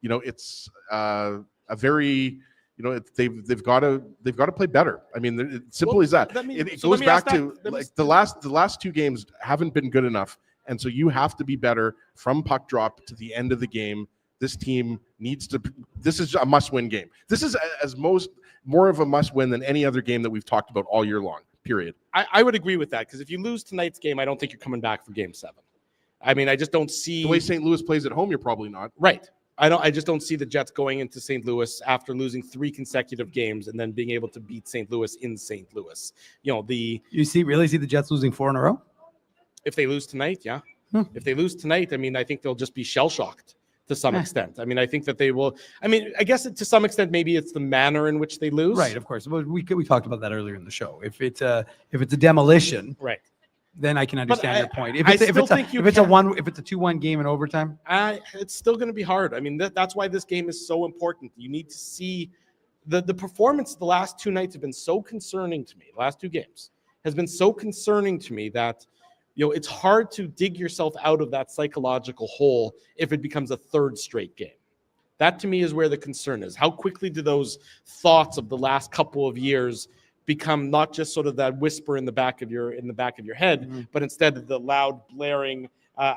it's a very, they've got to play better. I mean, it's simple as that. It goes back to like the last 2 games haven't been good enough, and so you have to be better from puck drop to the end of the game. This team needs to. This is a must-win game. This is more of a must-win than any other game that we've talked about all year long. Period. I would agree with that, because if you lose tonight's game, I don't think you're coming back for Game 7. I mean, I just don't see the way St. Louis plays at home. You're probably not. Right. I just don't see the Jets going into St. Louis after losing 3 consecutive games and then being able to beat St. Louis in St. Louis. You know, really see the Jets losing 4 in a row? If they lose tonight, yeah. If they lose tonight, I mean, I think they'll just be shell-shocked to some extent. I mean, I think that they will. I mean, I guess to some extent, maybe it's the manner in which they lose. Right, of course. Well, we talked about that earlier in the show. If it's a demolition, right, then I can understand your point. If I it's still think if it's a 2-1 game in overtime, it's still going to be hard. I mean, that's why this game is so important. You need to see the performance. The last 2 nights have been so concerning to me. The last 2 games has been so concerning to me that, you know, it's hard to dig yourself out of that psychological hole if it becomes a 3rd straight game. That to me is where the concern is. How quickly do those thoughts of the last couple of years become not just sort of that whisper in the back of your head, but instead the loud blaring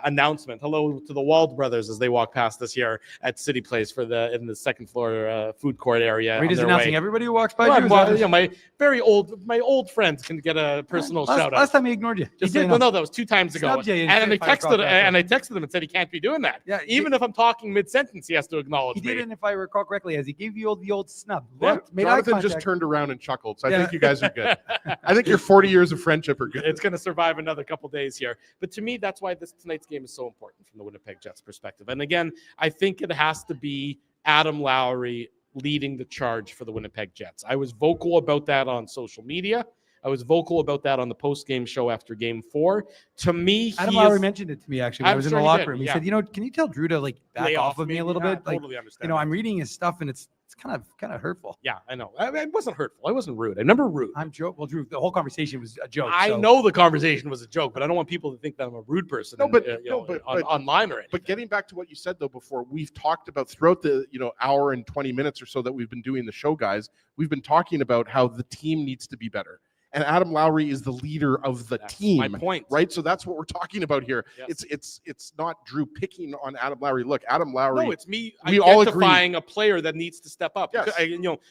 announcement. Hello to the Wald brothers as they walk past us here at Cityplace in the second floor food court area. Are you just announcing everybody who walks by? My old friends can get a personal shout out. Last time he ignored you. He did. Well, no, that was 2 times ago. And I texted him and said he can't be doing that. Yeah, even if I'm talking mid-sentence, he has to acknowledge me. He did, and if I recall correctly, as he gave you the old snub. Jonathan just turned around and chuckled. So I think you guys are good. I think your 40 years of friendship are good. It's going to survive another couple days here. But to me, that's why tonight's game is so important from the Winnipeg Jets perspective. And again, I think it has to be Adam Lowry leading the charge for the Winnipeg Jets. I was vocal about that on social media. I was vocal about that on the post-game show after Game 4. To me, Adam Lowry mentioned it to me, actually, when I was in the locker room. He said, can you tell Drew to back off of me a little bit? I totally understand. I'm reading his stuff, and it's kind of hurtful. Yeah, I know. It wasn't hurtful. I wasn't rude. I'm never rude. I'm joke. Well, Drew, the whole conversation was a joke. I know the conversation was a joke, but I don't want people to think that I'm a rude person. Online or anything. But getting back to what you said though before, we've talked about throughout the hour and 20 minutes or so that we've been doing the show, guys. We've been talking about how the team needs to be better. And Adam Lowry is the leader of the team. My point. Right? So that's what we're talking about here. Yes. It's not Drew picking on Adam Lowry. Look, Adam Lowry. No, it's me identifying a player that needs to step up. Yes.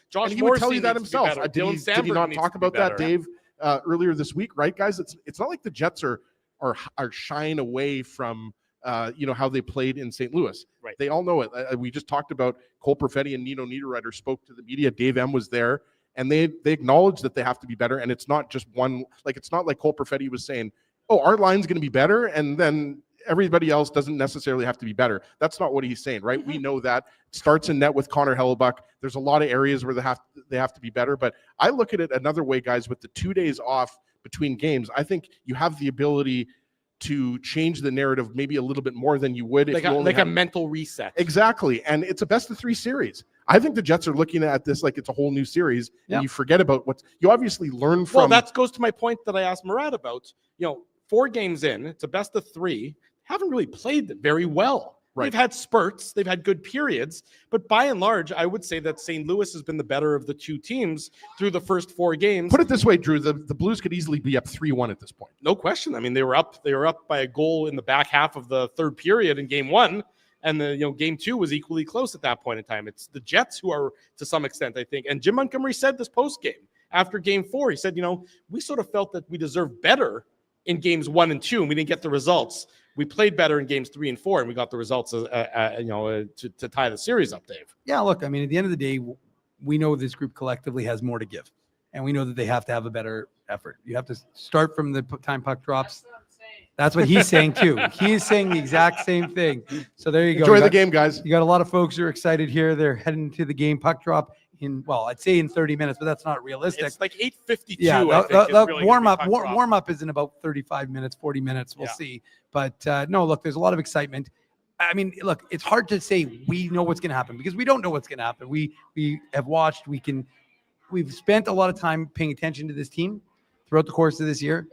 Josh and he would tell you that himself. Did he not talk about that, Dave, earlier this week? Right, guys? It's not like the Jets are shying away from how they played in St. Louis. Right. They all know it. We just talked about Cole Perfetti and Nino Niederreiter spoke to the media. Dave M was there. And they acknowledge that they have to be better. And it's not just one, it's not like Cole Perfetti was saying, oh, our line's going to be better. And then everybody else doesn't necessarily have to be better. That's not what he's saying, right? Mm-hmm. We know that. It starts in net with Connor Hellebuck. There's a lot of areas where they have to be better. But I look at it another way, guys, with the 2 days off between games. I think you have the ability to change the narrative maybe a little bit more than you would if a mental reset. Exactly. And it's a best of 3 series. I think the Jets are looking at this like it's a whole new series, and you forget about you obviously learn from. Well, that goes to my point that I asked Morad about. 4 games in, it's a best of 3. Haven't really played very well. Right. They've had spurts, they've had good periods, but by and large, I would say that St. Louis has been the better of the 2 teams through the first 4 games. Put it this way, Drew, the Blues could easily be up 3-1 at this point. No question. I mean, they were up by a goal in the back half of the 3rd period in Game 1. And Game 2 was equally close at that point in time. It's the Jets who are, to some extent, I think. And Jim Montgomery said this post-game after Game 4. He said, we sort of felt that we deserved better in Games 1 and 2, and we didn't get the results. We played better in Games 3 and 4, and we got the results, to tie the series up, Dave. Yeah, look, I mean, at the end of the day, we know this group collectively has more to give, and we know that they have to have a better effort. You have to start from the time puck drops. That's what he's saying too. He is saying the exact same thing. So there you go. Enjoy the game, guys. You got a lot of folks who are excited here. They're heading to the game. Puck drop I'd say in 30 minutes, but that's not realistic. It's like 8:52. Yeah, the warm up is in about 35 minutes, 40 minutes. We'll see. But no, look, there's a lot of excitement. I mean, look, it's hard to say we know what's going to happen because we don't know what's going to happen. We have watched. We've spent a lot of time paying attention to this team throughout the course of this year.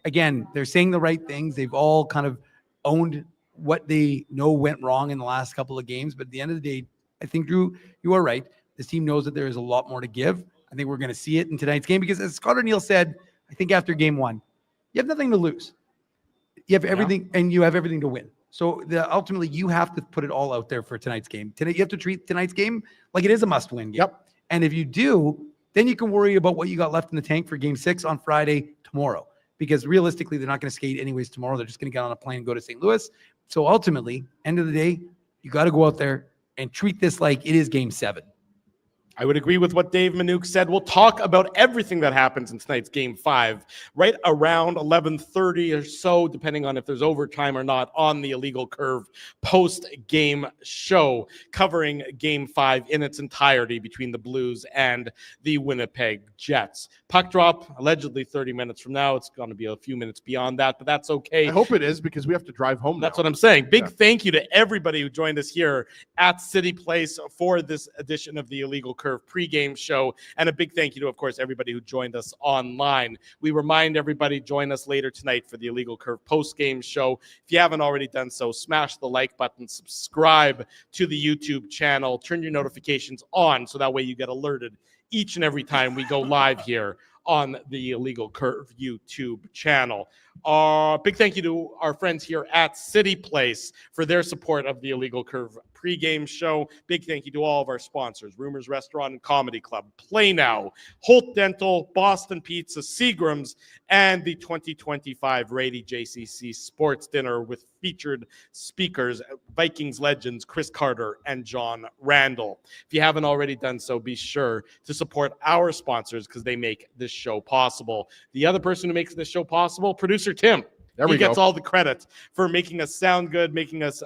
Again, they're saying the right things. They've all kind of owned what they know went wrong in the last couple of games. But at the end of the day, I think, Drew, you are right. This team knows that there is a lot more to give. I think we're going to see it in tonight's game because, as Scott O'Neill said, I think after Game 1, you have nothing to lose. You have everything, and you have everything to win. So ultimately, you have to put it all out there for tonight's game. Tonight, you have to treat tonight's game like it is a must-win game. Yep. And if you do, then you can worry about what you got left in the tank for Game 6 on Friday tomorrow. Because realistically, they're not going to skate anyways tomorrow. They're just going to get on a plane and go to St. Louis. So ultimately, end of the day, you got to go out there and treat this like it is Game 7. I would agree with what Dave Manouk said. We'll talk about everything that happens in tonight's Game 5 right around 11:30 or so, depending on if there's overtime or not, on the Illegal Curve post-game show, covering Game 5 in its entirety between the Blues and the Winnipeg Jets. Puck drop, allegedly 30 minutes from now. It's going to be a few minutes beyond that, but that's okay. I hope it is, because we have to drive home That's now. what I'm saying. Big thank you to everybody who joined us here at City Place for this edition of the Illegal Curve pregame show, and a big thank you to, of course, everybody who joined us online. We remind everybody, join us later tonight for the Illegal Curve postgame show. If you haven't already done so, smash the like button, subscribe to the YouTube channel, turn your notifications on so that way you get alerted each and every time we go live here on the Illegal Curve YouTube channel. Big thank you to our friends here at City Place for their support of the Illegal Curve pregame show. Big thank you to all of our sponsors: Rumors Restaurant and Comedy Club, Play Now, Holt Dental, Boston Pizza, Seagram's, and the 2025 Rady JCC Sports Dinner with featured speakers, Vikings legends Chris Carter and John Randall. If you haven't already done so, be sure to support our sponsors because they make this show possible. The other person who makes this show possible, producer Tim. He gets all the credit for making us sound good, making us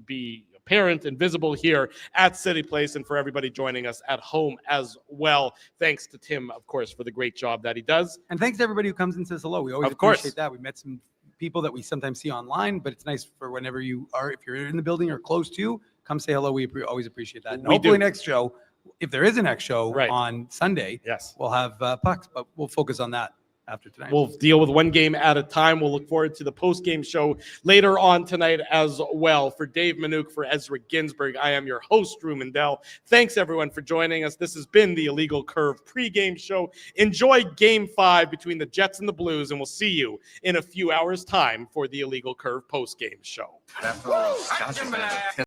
be apparent and visible here at City Place, and for everybody joining us at home as well. Thanks to Tim, of course, for the great job that he does. And thanks to everybody who comes and says hello. We always appreciate that. We met some people that we sometimes see online, but it's nice for whenever you are, if you're in the building or close to, come say hello. We always appreciate that. And hopefully next show, if there is a next show on Sunday, we'll have pucks, but we'll focus on that after tonight. We'll deal with one game at a time. We'll look forward to the post-game show later on tonight as well. For Dave Manouk, for Ezra Ginsburg, I am your host, Drew Mandel. Thanks, everyone, for joining us. This has been the Illegal Curve pregame show. Enjoy Game 5 between the Jets and the Blues, and we'll see you in a few hours' time for the Illegal Curve postgame show.